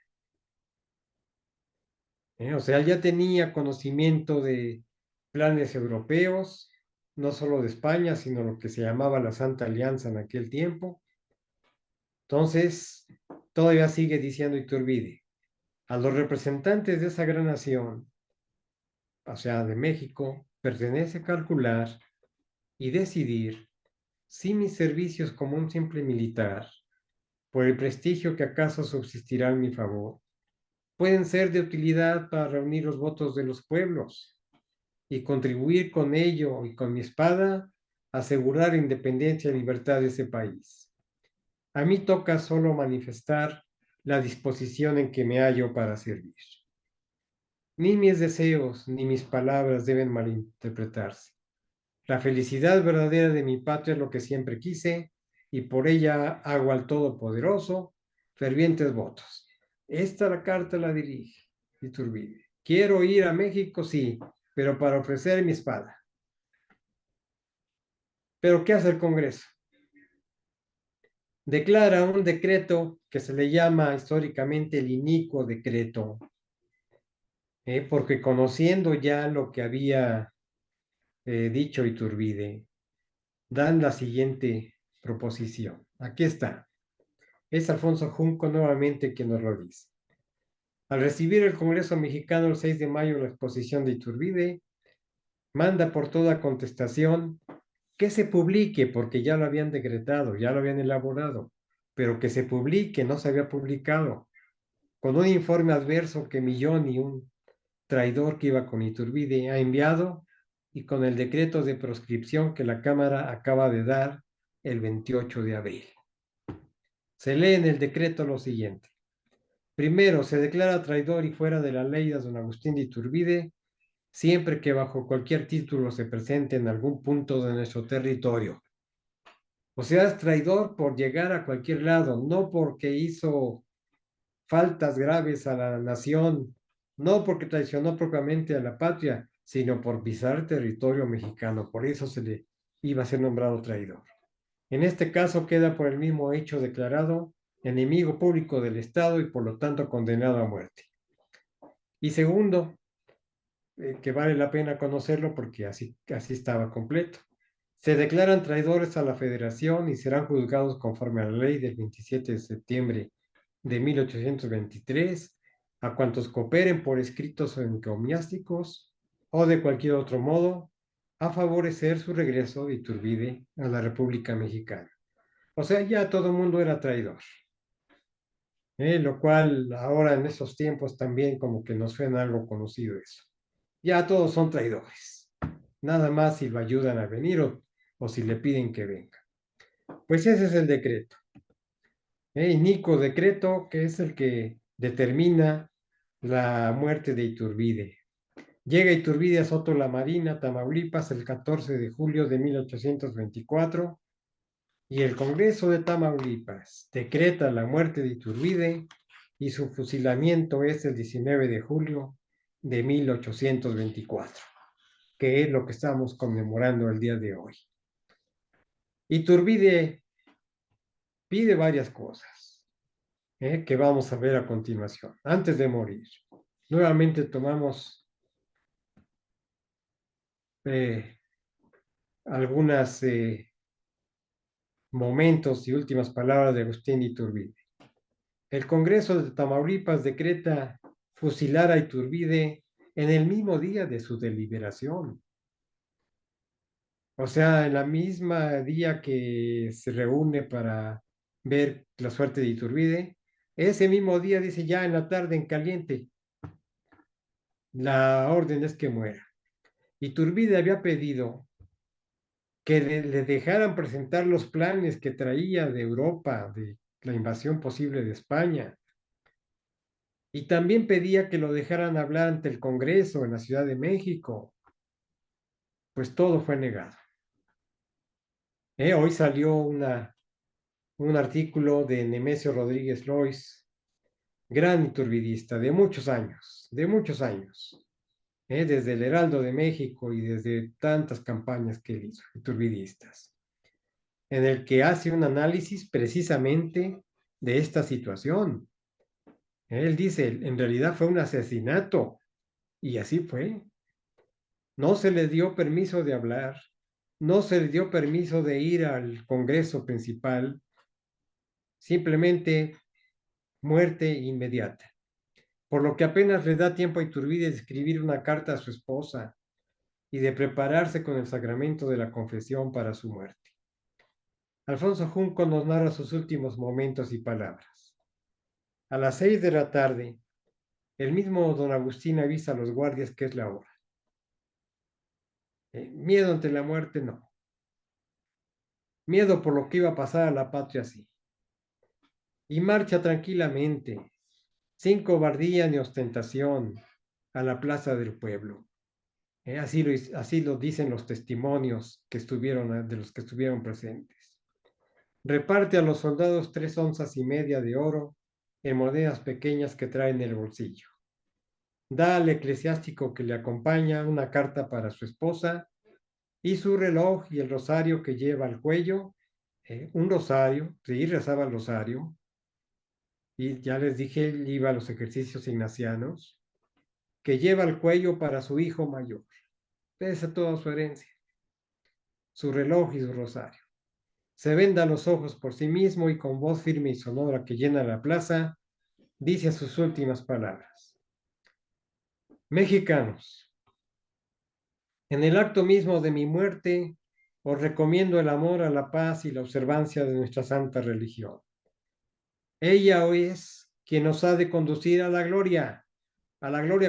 O sea, ya tenía conocimiento de planes europeos, no solo de España, sino lo que se llamaba la Santa Alianza en aquel tiempo. Entonces, todavía sigue diciendo Iturbide: a los representantes de esa gran nación, o sea, de México, pertenece calcular y decidir si mis servicios como un simple militar, por el prestigio que acaso subsistirá en mi favor, pueden ser de utilidad para reunir los votos de los pueblos y contribuir con ello y con mi espada a asegurar la independencia y libertad de ese país. A mí toca solo manifestar la disposición en que me hallo para servir. Ni mis deseos ni mis palabras deben malinterpretarse. La felicidad verdadera de mi patria es lo que siempre quise y por ella hago al Todopoderoso fervientes votos. Esta la carta la dirige Iturbide. Quiero ir a México, sí, pero para ofrecer mi espada. ¿Pero qué hace el Congreso? Declara un decreto que se le llama históricamente el inicuo decreto, porque conociendo ya lo que había dicho Iturbide, dan la siguiente proposición. Aquí está. Es Alfonso Junco nuevamente quien nos lo dice. Al recibir el Congreso mexicano el 6 de mayo la exposición de Iturbide, manda por toda contestación que se publique, porque ya lo habían decretado, ya lo habían elaborado, pero que se publique, no se había publicado, con un informe adverso que Millón y un traidor que iba con Iturbide ha enviado y con el decreto de proscripción que la Cámara acaba de dar el 28 de abril. Se lee en el decreto lo siguiente. Primero, se declara traidor y fuera de la ley a don Agustín de Iturbide, siempre que bajo cualquier título se presente en algún punto de nuestro territorio. O sea, es traidor por llegar a cualquier lado, no porque hizo faltas graves a la nación, no porque traicionó propiamente a la patria, sino por pisar territorio mexicano. Por eso se le iba a ser nombrado traidor. En este caso queda por el mismo hecho declarado enemigo público del Estado y por lo tanto condenado a muerte. Y segundo, que vale la pena conocerlo porque así estaba completo. Se declaran traidores a la Federación y serán juzgados conforme a la ley del 27 de septiembre de 1823 a cuantos cooperen por escritos o encomiásticos o de cualquier otro modo a favorecer su regreso de Iturbide a la República Mexicana. O sea, ya todo el mundo era traidor, lo cual ahora en esos tiempos también como que nos suena algo conocido eso. Ya todos son traidores, nada más si lo ayudan a venir o si le piden que venga. Pues ese es el decreto. Inicuo decreto que es el que determina la muerte de Iturbide. Llega Iturbide a Soto la Marina, Tamaulipas, el 14 de julio de 1824 y el Congreso de Tamaulipas decreta la muerte de Iturbide y su fusilamiento es el 19 de julio de 1824, que es lo que estamos conmemorando el día de hoy. Iturbide pide varias cosas, que vamos a ver a continuación, antes de morir. Nuevamente tomamos eh, algunos momentos y últimas palabras de Agustín Iturbide. El Congreso de Tamaulipas decreta fusilar a Iturbide en el mismo día de su deliberación. O sea, en la misma día que se reúne para ver la suerte de Iturbide, ese mismo día dice ya en la tarde en caliente, la orden es que muera. Iturbide había pedido que le dejaran presentar los planes que traía de Europa, de la invasión posible de España, Y también pedía que lo dejaran hablar ante el Congreso en la Ciudad de México. Pues todo fue negado. Hoy salió un artículo de Nemesio Rodríguez Lois, gran iturbidista de muchos años, desde el Heraldo de México y desde tantas campañas que él hizo, iturbidistas, en el que hace un análisis precisamente de esta situación. Él dice, en realidad fue un asesinato, y así fue. No se le dio permiso de hablar, no se le dio permiso de ir al Congreso principal, simplemente muerte inmediata. Por lo que apenas le da tiempo a Iturbide de escribir una carta a su esposa y de prepararse con el sacramento de la confesión para su muerte. Alfonso Junco nos narra sus últimos momentos y palabras. A las 6 de la tarde, el mismo don Agustín avisa a los guardias que es la hora. Miedo ante la muerte, no. Miedo por lo que iba a pasar a la patria, sí. Y marcha tranquilamente, sin cobardía ni ostentación, a la plaza del pueblo. Así lo dicen los testimonios que estuvieron, de los que estuvieron presentes. Reparte a los soldados 3 onzas y media de oro en monedas pequeñas que trae en el bolsillo. Da al eclesiástico que le acompaña una carta para su esposa y su reloj y el rosario que lleva al cuello, un rosario, sí, rezaba el rosario, y ya les dije, él iba a los ejercicios ignacianos, que lleva al cuello para su hijo mayor. Esa es toda su herencia, su reloj y su rosario. Se venda los ojos por sí mismo y con voz firme y sonora que llena la plaza, dice sus últimas palabras. Mexicanos, en el acto mismo de mi muerte, os recomiendo el amor a la paz y la observancia de nuestra santa religión. Ella es quien nos ha de conducir a la gloria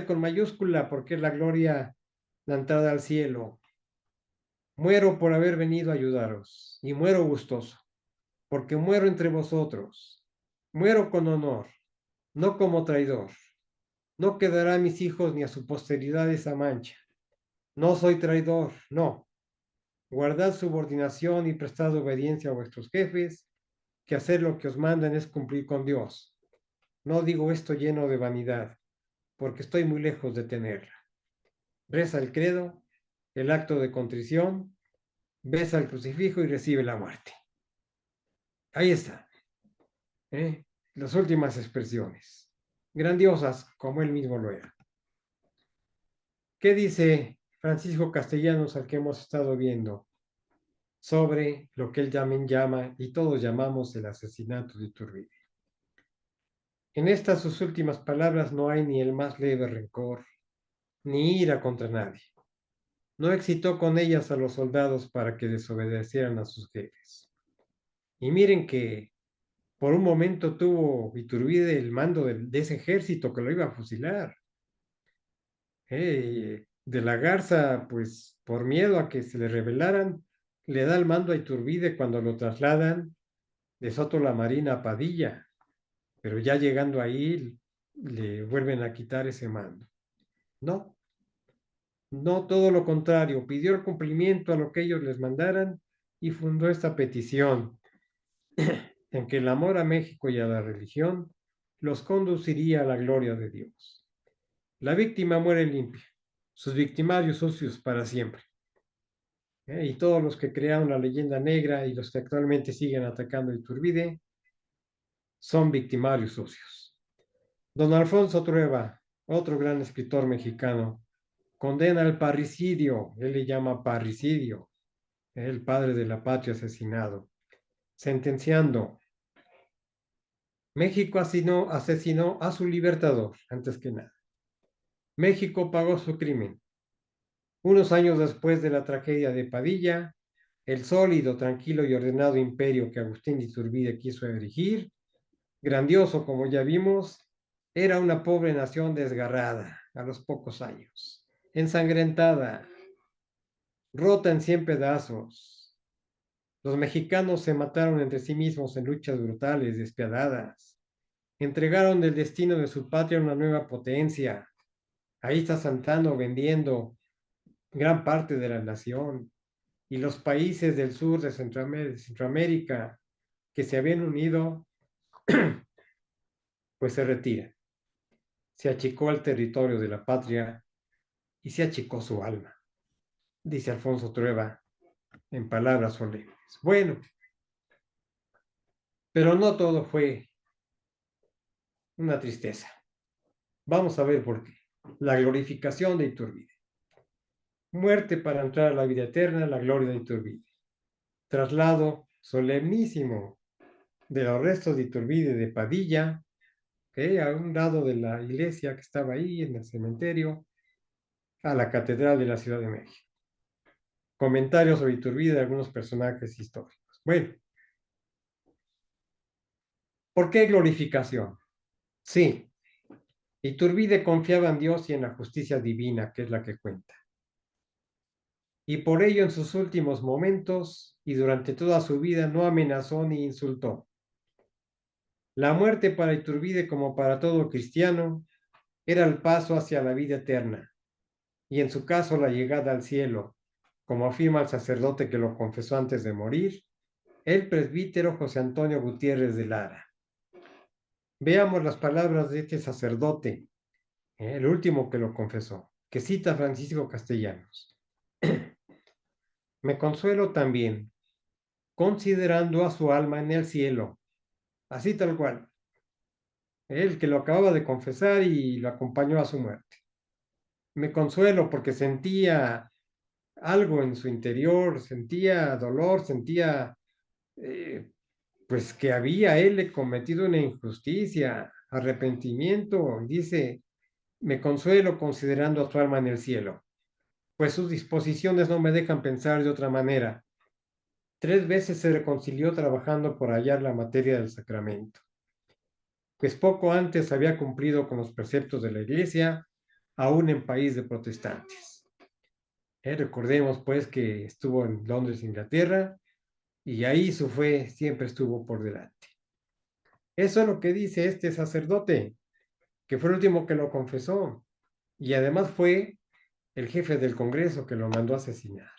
con mayúscula, porque es la gloria, la entrada al cielo. Muero por haber venido a ayudaros, y muero gustoso, porque muero entre vosotros. Muero con honor, no como traidor. No quedará a mis hijos ni a su posteridad esa mancha. No soy traidor, no. Guardad subordinación y prestad obediencia a vuestros jefes, que hacer lo que os mandan es cumplir con Dios. No digo esto lleno de vanidad, porque estoy muy lejos de tenerla. Reza el credo, el acto de contrición, besa el crucifijo y recibe la muerte. Ahí está, las últimas expresiones, grandiosas como él mismo lo era. ¿Qué dice Francisco Castellanos, al que hemos estado viendo, sobre lo que él también llama y todos llamamos el asesinato de Iturbide? En estas sus últimas palabras no hay ni el más leve rencor, ni ira contra nadie. No excitó con ellas a los soldados para que desobedecieran a sus jefes. Y miren que por un momento tuvo Iturbide el mando de ese ejército que lo iba a fusilar. De la Garza, pues por miedo a que se le rebelaran, le da el mando a Iturbide cuando lo trasladan de Soto la Marina a Padilla, pero ya llegando ahí le vuelven a quitar ese mando. No, no, todo lo contrario, pidió el cumplimiento a lo que ellos les mandaran y fundó esta petición en que el amor a México y a la religión los conduciría a la gloria de Dios. La víctima muere limpia, sus victimarios sucios para siempre. Y todos los que crearon la leyenda negra y los que actualmente siguen atacando a Iturbide son victimarios sucios. Don Alfonso Trueba, otro gran escritor mexicano, condena el parricidio, él le llama parricidio, el padre de la patria asesinado, sentenciando: México asesinó a su libertador, antes que nada. México pagó su crimen. Unos años después de la tragedia de Padilla, el sólido, tranquilo y ordenado imperio que Agustín de Iturbide quiso erigir, grandioso como ya vimos, era una pobre nación desgarrada a los pocos años, ensangrentada, rota en 100 pedazos. Los mexicanos se mataron entre sí mismos en luchas brutales, despiadadas. Entregaron el destino de su patria a una nueva potencia. Ahí está Santano vendiendo gran parte de la nación. Y los países del sur de Centroamérica que se habían unido, pues se retiran. Se achicó el territorio de la patria y se achicó su alma, dice Alfonso Trueba en palabras solemnes. Bueno, pero no todo fue una tristeza. Vamos a ver por qué. La glorificación de Iturbide. Muerte para entrar a la vida eterna, la gloria de Iturbide. Traslado solemnísimo de los restos de Iturbide de Padilla, a un lado de la iglesia que estaba ahí en el cementerio, a la Catedral de la Ciudad de México. Comentarios sobre Iturbide de algunos personajes históricos. Bueno, ¿por qué glorificación? Sí, Iturbide confiaba en Dios y en la justicia divina, que es la que cuenta. Y por ello en sus últimos momentos y durante toda su vida no amenazó ni insultó. La muerte para Iturbide, como para todo cristiano, era el paso hacia la vida eterna, y en su caso la llegada al cielo, como afirma el sacerdote que lo confesó antes de morir, el presbítero José Antonio Gutiérrez de Lara. Veamos las palabras de este sacerdote, el último que lo confesó, que cita Francisco Castellanos. Me consuelo también, considerando a su alma en el cielo, así tal cual, él que lo acababa de confesar y lo acompañó a su muerte. Me consuelo porque sentía algo en su interior, sentía dolor, sentía eh, pues que había él cometido una injusticia, arrepentimiento, y dice, me consuelo considerando a su alma en el cielo, pues sus disposiciones no me dejan pensar de otra manera. 3 veces se reconcilió trabajando por hallar la materia del sacramento, pues poco antes había cumplido con los preceptos de la Iglesia, aún en país de protestantes. Recordemos pues que estuvo en Londres, Inglaterra, y ahí su fe siempre estuvo por delante. Eso es lo que dice este sacerdote, que fue el último que lo confesó, y además fue el jefe del Congreso que lo mandó a asesinar,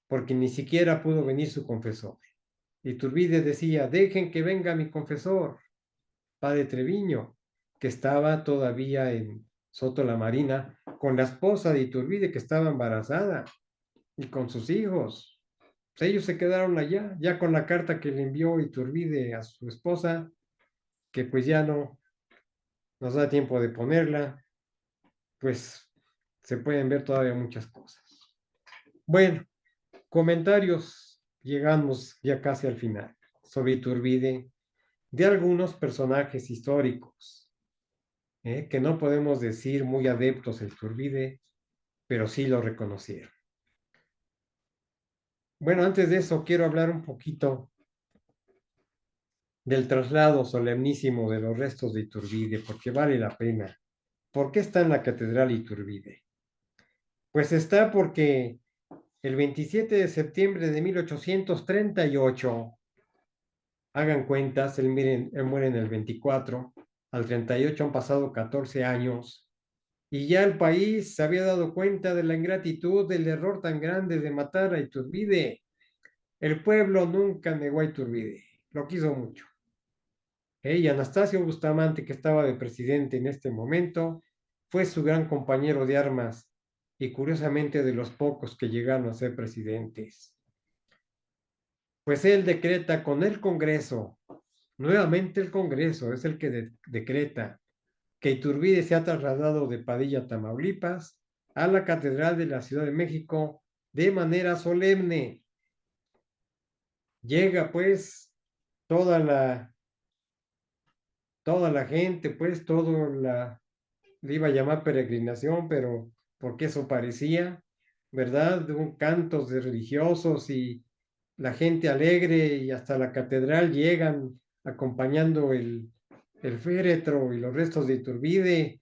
porque ni siquiera pudo venir su confesor. Iturbide decía, dejen que venga mi confesor, padre Treviño, que estaba todavía en Soto la Marina, con la esposa de Iturbide que estaba embarazada y con sus hijos. Ellos se quedaron allá, ya con la carta que le envió Iturbide a su esposa, que pues ya no nos da tiempo de ponerla, pues se pueden ver todavía muchas cosas. Bueno, comentarios, llegamos ya casi al final, sobre Iturbide, de algunos personajes históricos, que no podemos decir muy adeptos a Iturbide, pero sí lo reconocieron. Bueno, antes de eso quiero hablar un poquito del traslado solemnísimo de los restos de Iturbide, porque vale la pena. ¿Por qué está en la Catedral Iturbide? Pues está porque el 27 de septiembre de 1838, hagan cuentas, él muere en el 24, al 38 han pasado 14 años, y ya el país se había dado cuenta de la ingratitud, del error tan grande de matar a Iturbide. El pueblo nunca negó a Iturbide, lo quiso mucho. Y Anastasio Bustamante, que estaba de presidente en este momento, fue su gran compañero de armas y curiosamente de los pocos que llegaron a ser presidentes. Pues él decreta con el Congreso, nuevamente el Congreso es el que decreta que Iturbide se ha trasladado de Padilla, Tamaulipas, a la Catedral de la Ciudad de México de manera solemne. Llega pues toda la, toda la gente, pues toda la, le iba a llamar peregrinación, pero porque eso parecía, ¿verdad? Cantos de religiosos y la gente alegre y hasta la catedral llegan acompañando el féretro y los restos de Iturbide,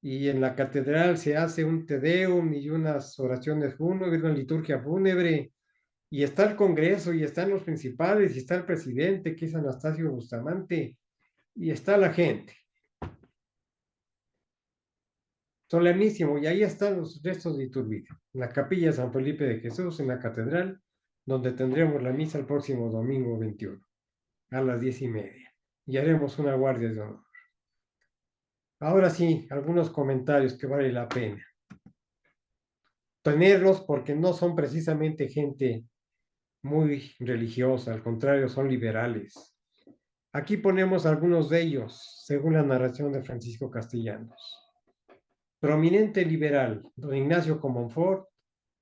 y en la catedral se hace un Te Deum y unas oraciones fúnebres, una liturgia fúnebre, y está el Congreso y están los principales y está el presidente que es Anastasio Bustamante, y está la gente. Solemnísimo, y ahí están los restos de Iturbide, en la capilla de San Felipe de Jesús, en la catedral, donde tendremos la misa el próximo domingo 21, a las 10:30, y haremos una guardia de honor. Ahora sí, algunos comentarios que vale la pena tenerlos porque no son precisamente gente muy religiosa, al contrario, son liberales. Aquí ponemos algunos de ellos, según la narración de Francisco Castellanos. Prominente liberal, don Ignacio Comonfort,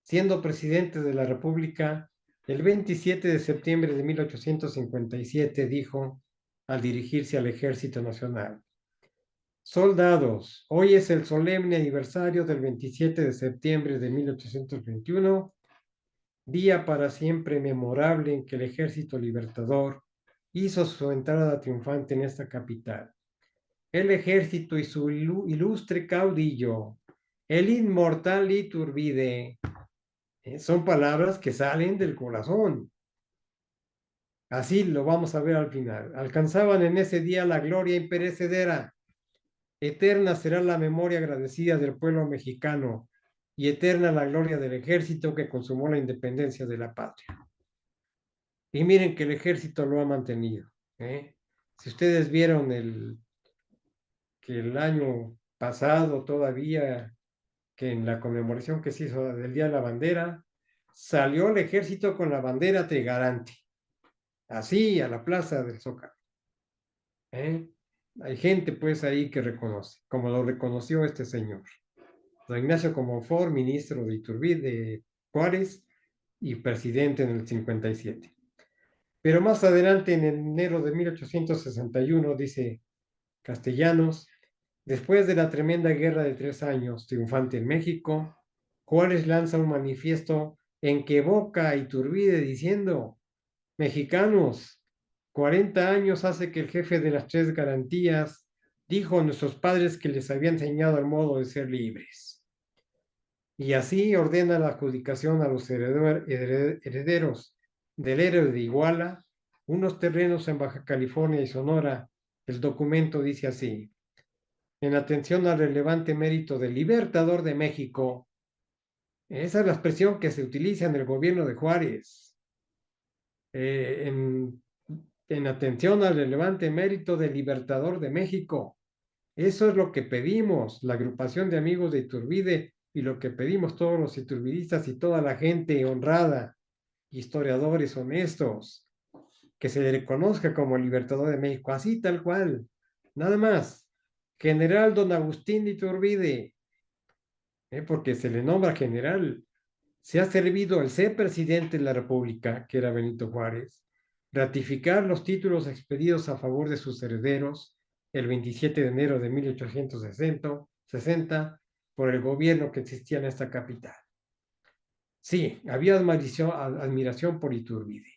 siendo presidente de la República, el 27 de septiembre de 1857 dijo, al dirigirse al Ejército Nacional: Soldados, hoy es el solemne aniversario del 27 de septiembre de 1821, día para siempre memorable en que el Ejército Libertador hizo su entrada triunfante en esta capital. El ejército y su ilustre caudillo, el inmortal Iturbide, son palabras que salen del corazón. Así lo vamos a ver al final. Alcanzaban en ese día la gloria imperecedera. Eterna será la memoria agradecida del pueblo mexicano y eterna la gloria del ejército que consumó la independencia de la patria. Y miren que el ejército lo ha mantenido. ¿Eh? Si ustedes vieron que el año pasado todavía, que en la conmemoración que se hizo del Día de la Bandera, salió el ejército con la bandera trigarante, así a la plaza del Zócalo. ¿Eh? Hay gente pues ahí que reconoce, como lo reconoció este señor. Don Ignacio Comonfort, ministro de Iturbide, de Juárez, y presidente en el 57. Pero más adelante, en enero de 1861, dice Castellanos, después de la tremenda guerra de 3 años triunfante en México, Juárez lanza un manifiesto en que evoca a Iturbide diciendo: Mexicanos, 40 años hace que el jefe de las tres garantías dijo a nuestros padres que les había enseñado el modo de ser libres. Y así ordena la adjudicación a los herederos del héroe de Iguala unos terrenos en Baja California y Sonora. El documento dice así: en atención al relevante mérito del Libertador de México. Esa es la expresión que se utiliza en el gobierno de Juárez. Eh, en, en atención al relevante mérito del Libertador de México. Eso es lo que pedimos, la agrupación de amigos de Iturbide, y lo que pedimos todos los iturbidistas y toda la gente honrada, historiadores honestos, que se le reconozca como Libertador de México, así tal cual, nada más. General don Agustín de Iturbide, porque se le nombra general, se ha servido al ser presidente de la República, que era Benito Juárez, ratificar los títulos expedidos a favor de sus herederos el 27 de enero de 1860 por el gobierno que existía en esta capital. Sí, había admiración por Iturbide,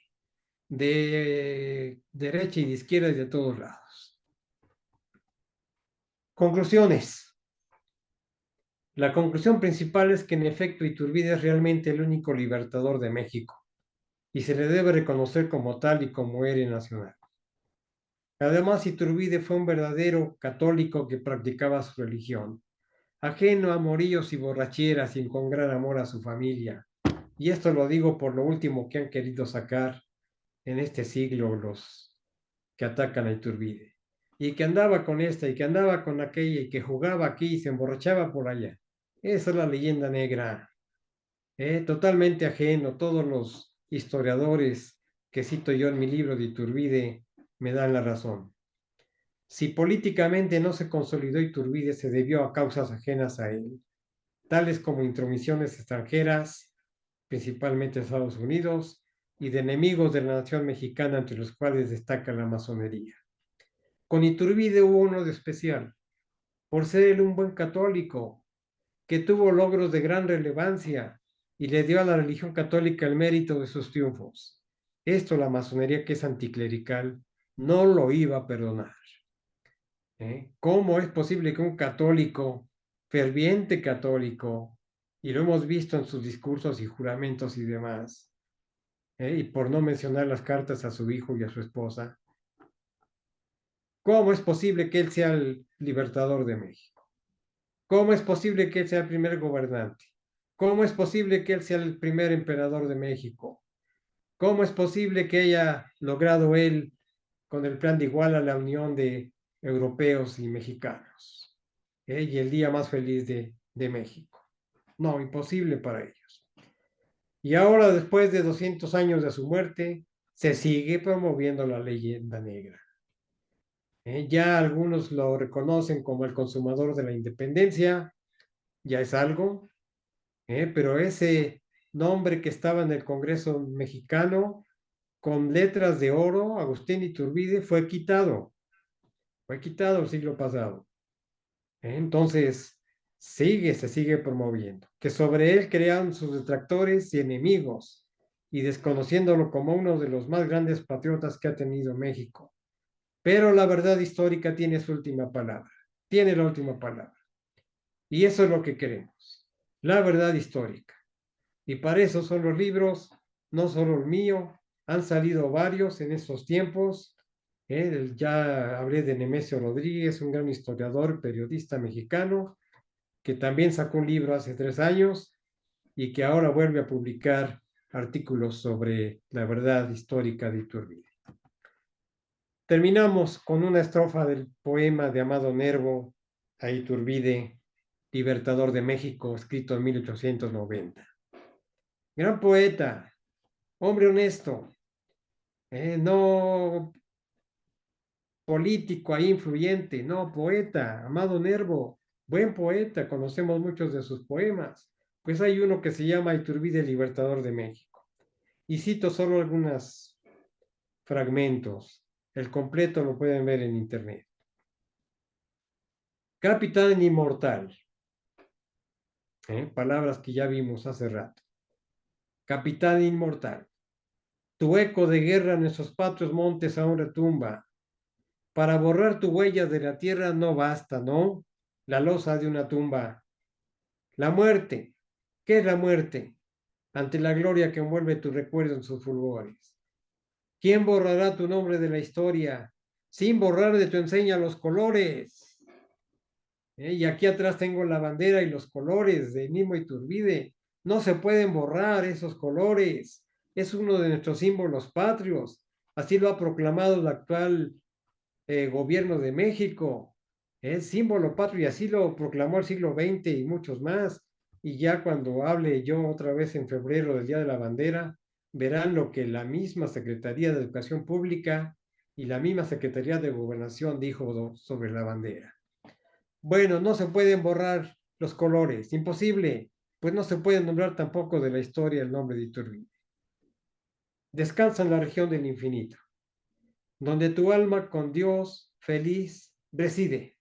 de derecha y de izquierda y de todos lados. Conclusiones. La conclusión principal es que en efecto Iturbide es realmente el único libertador de México y se le debe reconocer como tal y como héroe nacional. Además, Iturbide fue un verdadero católico que practicaba su religión, ajeno a amoríos y borracheras y con gran amor a su familia. Y esto lo digo por lo último que han querido sacar en este siglo los que atacan a Iturbide. Y que andaba con esta y que andaba con aquella y que jugaba aquí y se emborrachaba por allá. Esa es la leyenda negra. Totalmente ajeno. Todos los historiadores que cito yo en mi libro de Iturbide me dan la razón. Si políticamente no se consolidó Iturbide, se debió a causas ajenas a él, tales como intromisiones extranjeras, principalmente Estados Unidos, y de enemigos de la nación mexicana, entre los cuales destaca la masonería. Con Iturbide hubo uno de especial, por ser él un buen católico, que tuvo logros de gran relevancia y le dio a la religión católica el mérito de sus triunfos. Esto la masonería, que es anticlerical, no lo iba a perdonar. ¿Cómo es posible que un católico, ferviente católico, y lo hemos visto en sus discursos y juramentos y demás, y por no mencionar las cartas a su hijo y a su esposa, ¿Cómo es posible que él sea el libertador de México? ¿Cómo es posible que él sea el primer gobernante? ¿Cómo es posible que él sea el primer emperador de México? ¿Cómo es posible que haya logrado él con el plan de Iguala la unión de europeos y mexicanos? Y el día más feliz de México. No, imposible para ellos. Y ahora, después de 200 años de su muerte, se sigue promoviendo la leyenda negra. Ya algunos lo reconocen como el consumador de la independencia, ya es algo, pero ese nombre que estaba en el Congreso mexicano con letras de oro, Agustín Iturbide, fue quitado el siglo pasado. Entonces, se sigue promoviendo. Que sobre él crean sus detractores y enemigos, y desconociéndolo como uno de los más grandes patriotas que ha tenido México. Pero la verdad histórica tiene su última palabra, tiene la última palabra. Y eso es lo que queremos, la verdad histórica. Y para eso son los libros, no solo el mío, han salido varios en estos tiempos. Ya hablé de Nemesio Rodríguez, un gran historiador, periodista mexicano, que también sacó un libro hace 3 años y que ahora vuelve a publicar artículos sobre la verdad histórica de Iturbide. Terminamos con una estrofa del poema de Amado Nervo a Iturbide, Libertador de México, escrito en 1890. Gran poeta, hombre honesto, no político ahí influyente, no poeta, Amado Nervo, buen poeta, conocemos muchos de sus poemas. Pues hay uno que se llama Iturbide, Libertador de México. Y cito solo algunos fragmentos. El completo lo pueden ver en internet. Capitán inmortal, palabras que ya vimos hace rato. Capitán inmortal, tu eco de guerra en nuestros patrios montes aún retumba. Para borrar tu huella de la tierra no basta, ¿no? La losa de una tumba. La muerte. ¿Qué es la muerte? Ante la gloria que envuelve tu recuerdo en sus fulgores. ¿Quién borrará tu nombre de la historia sin borrar de tu enseña los colores? Y aquí atrás tengo la bandera y los colores de Nimo Iturbide. No se pueden borrar esos colores. Es uno de nuestros símbolos patrios. Así lo ha proclamado el actual gobierno de México. Es símbolo patrio y así lo proclamó el siglo XX y muchos más. Y ya cuando hable yo otra vez en febrero del Día de la Bandera, verán lo que la misma Secretaría de Educación Pública y la misma Secretaría de Gobernación dijo sobre la bandera. Bueno, no se pueden borrar los colores, imposible, pues no se puede nombrar tampoco de la historia el nombre de Iturbide. Descansa en la región del infinito, donde tu alma con Dios feliz reside.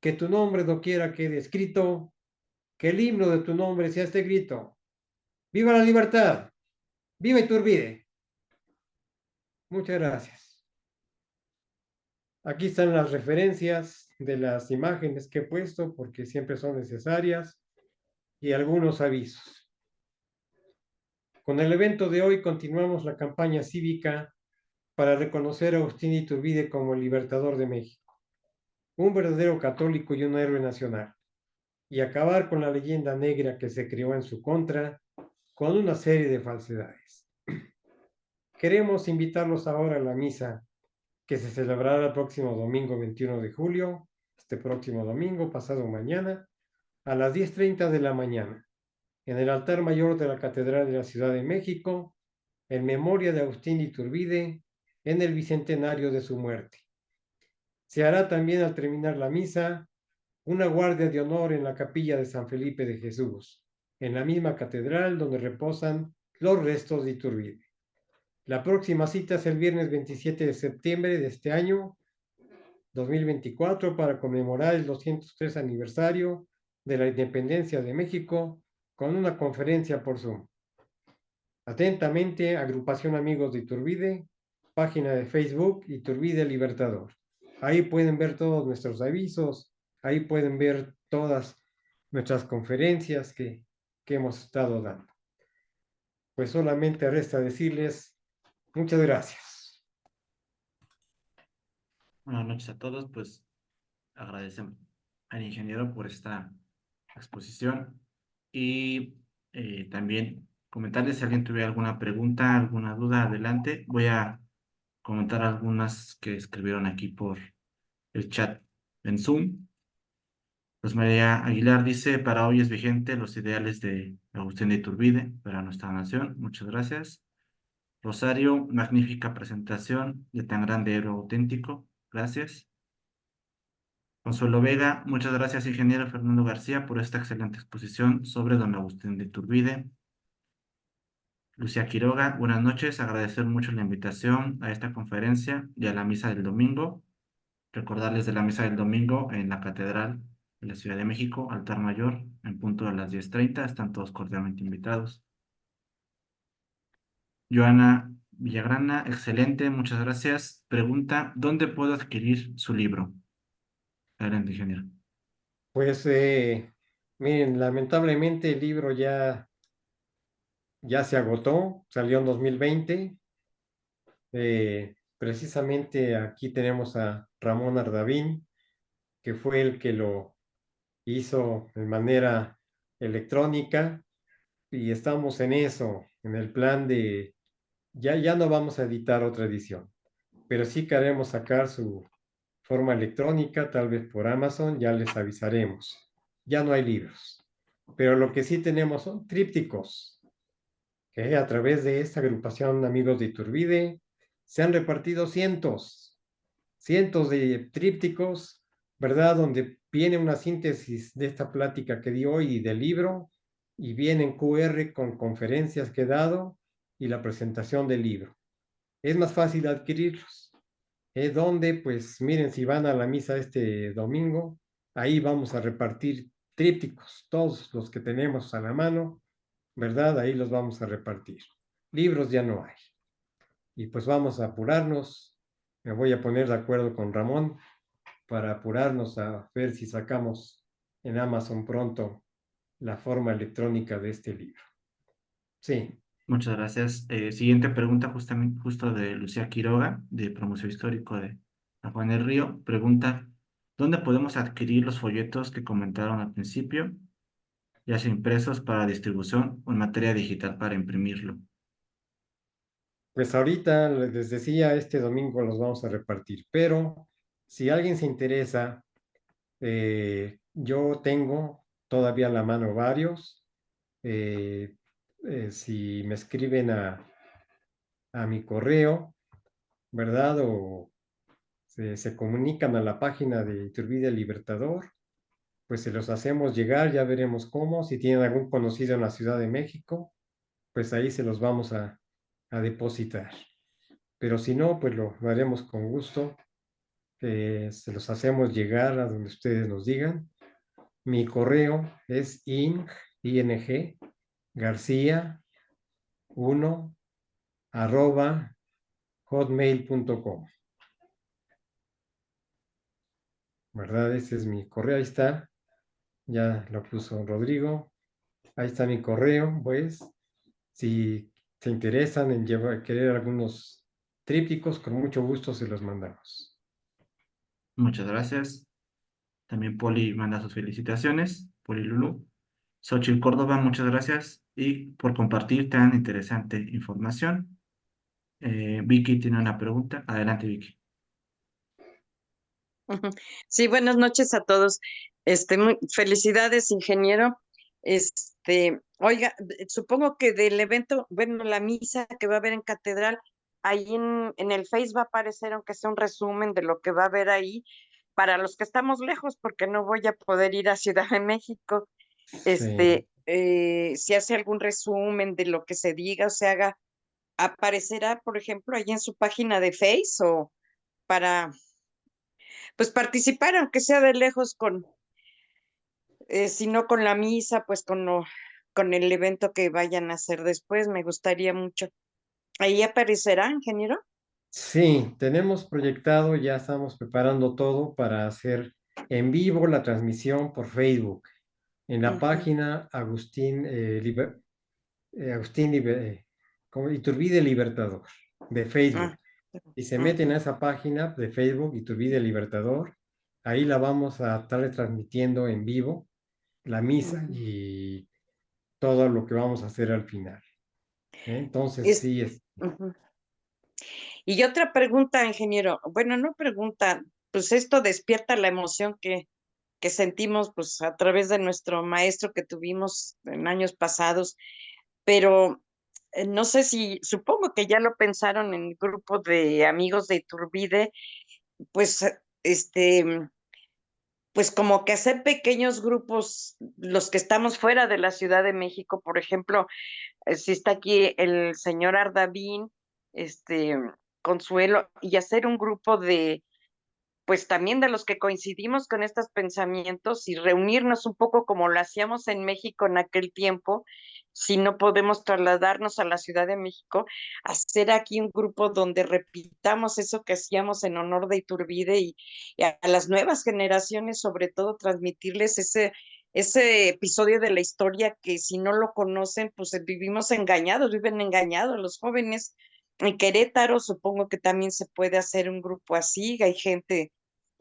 Que tu nombre doquiera quede escrito, que el himno de tu nombre sea este grito. ¡Viva la libertad! ¡Viva Iturbide! Muchas gracias. Aquí están las referencias de las imágenes que he puesto porque siempre son necesarias y algunos avisos. Con el evento de hoy continuamos la campaña cívica para reconocer a Agustín Iturbide como el libertador de México, un verdadero católico y un héroe nacional, y acabar con la leyenda negra que se creó en su contra con una serie de falsedades. Queremos invitarlos ahora a la misa que se celebrará el próximo domingo 21 de julio, este próximo domingo, pasado mañana, a las 10:30 de la mañana, en el altar mayor de la Catedral de la Ciudad de México, en memoria de Agustín Iturbide, en el bicentenario de su muerte. Se hará también al terminar la misa una guardia de honor en la capilla de San Felipe de Jesús, en la misma catedral donde reposan los restos de Iturbide. La próxima cita es el viernes 27 de septiembre de este año 2024 para conmemorar el 203 aniversario de la independencia de México con una conferencia por Zoom. Atentamente, Agrupación Amigos de Iturbide, página de Facebook Iturbide Libertador. Ahí pueden ver todos nuestros avisos, ahí pueden ver todas nuestras conferencias que hemos estado dando. Pues solamente resta decirles muchas gracias. Buenas noches a todos, pues agradecemos al ingeniero por esta exposición y también comentarles si alguien tuviera alguna pregunta, alguna duda, adelante. Voy a comentar algunas que escribieron aquí por el chat en Zoom. Pues María Aguilar dice, para hoy es vigente los ideales de Agustín de Iturbide para nuestra nación. Muchas gracias. Rosario, magnífica presentación de tan grande héroe auténtico. Gracias. Consuelo Vega, muchas gracias, ingeniero Fernando García, por esta excelente exposición sobre don Agustín de Iturbide. Lucía Quiroga, buenas noches, agradecer mucho la invitación a esta conferencia y a la misa del domingo. Recordarles de la misa del domingo en la Catedral de la Ciudad de México, altar mayor, en punto a las 10:30, están todos cordialmente invitados. Joana Villagrana, excelente, muchas gracias. Pregunta, ¿dónde puedo adquirir su libro? Adelante, ingeniero. Pues miren, lamentablemente el libro ya se agotó, salió en 2020. Precisamente aquí tenemos a Ramón Ardavín, que fue el que lo hizo de manera electrónica y estamos en eso, en el plan de, ya no vamos a editar otra edición, pero sí queremos sacar su forma electrónica, tal vez por Amazon, ya les avisaremos. Ya no hay libros, pero lo que sí tenemos son trípticos, que a través de esta agrupación Amigos de Iturbide se han repartido cientos de trípticos, ¿verdad? Donde viene una síntesis de esta plática que di hoy y del libro, y viene en QR con conferencias que he dado y la presentación del libro. Es más fácil adquirirlos. Es donde, pues miren, si van a la misa este domingo, ahí vamos a repartir trípticos, todos los que tenemos a la mano, ¿verdad? Ahí los vamos a repartir. Libros ya no hay. Y pues vamos a apurarnos. Me voy a poner de acuerdo con Ramón para apurarnos a ver si sacamos en Amazon pronto la forma electrónica de este libro. Sí, Muchas gracias. Siguiente pregunta, justamente, justo de Lucía Quiroga, de Promoción Histórico de San Juan del Río. Pregunta, ¿dónde podemos adquirir los folletos que comentaron al principio, ya sea impresos para distribución o en materia digital para imprimirlo? pues ahorita les decía, este domingo los vamos a repartir, pero si alguien se interesa, yo tengo todavía a la mano varios. eh, si me escriben a mi correo, ¿verdad? O se comunican a la página de Iturbide Libertador, pues se los hacemos llegar, ya veremos cómo. Si tienen algún conocido en la Ciudad de México, pues ahí se los vamos a depositar. Pero si no, pues lo haremos con gusto. Se los hacemos llegar a donde ustedes nos digan. Mi correo es ing García 1 arroba hotmail.com, ¿verdad? Ese es mi correo, ahí está, ya lo puso Rodrigo, ahí está mi correo, pues, si se interesan en querer algunos trípticos, con mucho gusto se los mandamos. Muchas gracias. También Poli manda sus felicitaciones, Poli Lulú. Xochitl Córdoba, muchas gracias y por compartir tan interesante información. Vicky tiene una pregunta. Adelante, Vicky. Ujú. Sí, buenas noches a todos. Felicidades, ingeniero. Oiga, supongo que del evento, bueno, la misa que va a haber en Catedral, ahí en el Face va a aparecer, aunque sea un resumen de lo que va a haber ahí, para los que estamos lejos, porque no voy a poder ir a Ciudad de México. Sí. Si hace algún resumen de lo que se diga o se haga, aparecerá, por ejemplo, ahí en su página de Face o para pues participar, aunque sea de lejos, si no con la misa, pues con el evento que vayan a hacer después, me gustaría mucho. Ahí aparecerá, ingeniero. Sí, tenemos proyectado, ya estamos preparando todo para hacer en vivo la transmisión por Facebook en la Ujú. página Agustín como Iturbide Libertador de Facebook. Ah, Y se meten a esa página de Facebook, Iturbide Libertador, ahí la vamos a estar transmitiendo en vivo, la misa y todo lo que vamos a hacer al final. Entonces, Es, sí, es. ujú. Y otra pregunta, ingeniero. Bueno, no pregunta, pues esto despierta la emoción que sentimos pues a través de nuestro maestro que tuvimos en años pasados, pero no sé si, supongo que ya lo pensaron en el grupo de amigos de Iturbide, pues pues como que hacer pequeños grupos, los que estamos fuera de la Ciudad de México, por ejemplo, si está aquí el señor Ardavín, este, Consuelo, y hacer un grupo de, pues también de los que coincidimos con estos pensamientos y reunirnos un poco como lo hacíamos en México en aquel tiempo, si no podemos trasladarnos a la Ciudad de México, hacer aquí un grupo donde repitamos eso que hacíamos en honor de Iturbide y a las nuevas generaciones, sobre todo, transmitirles ese episodio de la historia que si no lo conocen, pues vivimos engañados, viven engañados los jóvenes. En Querétaro supongo que también se puede hacer un grupo así, hay gente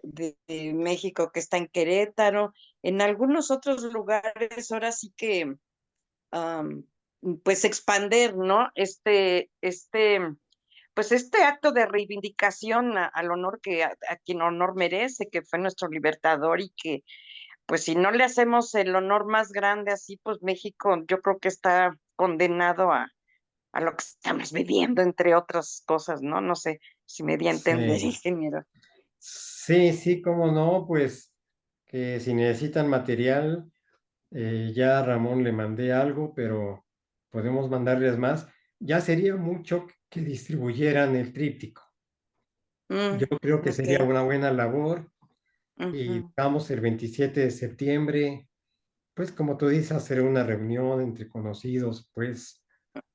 de México que está en Querétaro, en algunos otros lugares ahora sí que am, pues expander, ¿no? Pues este acto de reivindicación al honor que a quien honor merece, que fue nuestro libertador y que pues si no le hacemos el honor más grande así, pues México yo creo que está condenado a lo que estamos viviendo, entre otras cosas, ¿no? No sé si me di a entender, Sí, ingeniero. sí, sí, cómo no, pues que si necesitan material, ya a Ramón le mandé algo, pero podemos mandarles más. Ya sería mucho que distribuyeran el tríptico. Yo creo que Ok. sería una buena labor y Ujú, digamos el 27 de septiembre, pues como tú dices, hacer una reunión entre conocidos, pues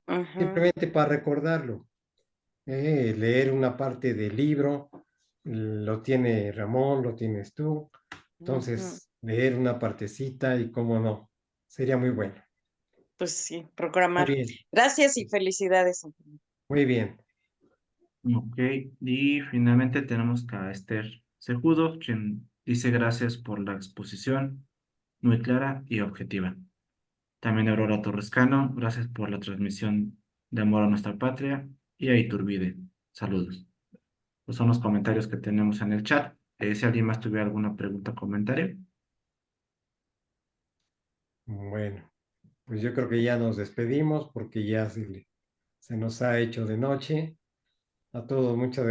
ujú, simplemente para recordarlo. Leer una parte del libro, lo tiene Ramón, lo tienes tú, ujú. entonces leer una partecita y cómo no, sería muy bueno. Pues sí, Está programar. bien, Gracias y felicidades. muy bien. Ok, y finalmente tenemos a Esther Cejudo, quien dice gracias por la exposición, muy clara y objetiva. También Aurora Torrescano, gracias por la transmisión de amor a nuestra patria. Y a Iturbide, saludos. Esos son los comentarios que tenemos en el chat. Si alguien más tuviera alguna pregunta o comentario. Bueno, pues yo creo que ya nos despedimos porque ya se nos ha hecho de noche. A todos, muchas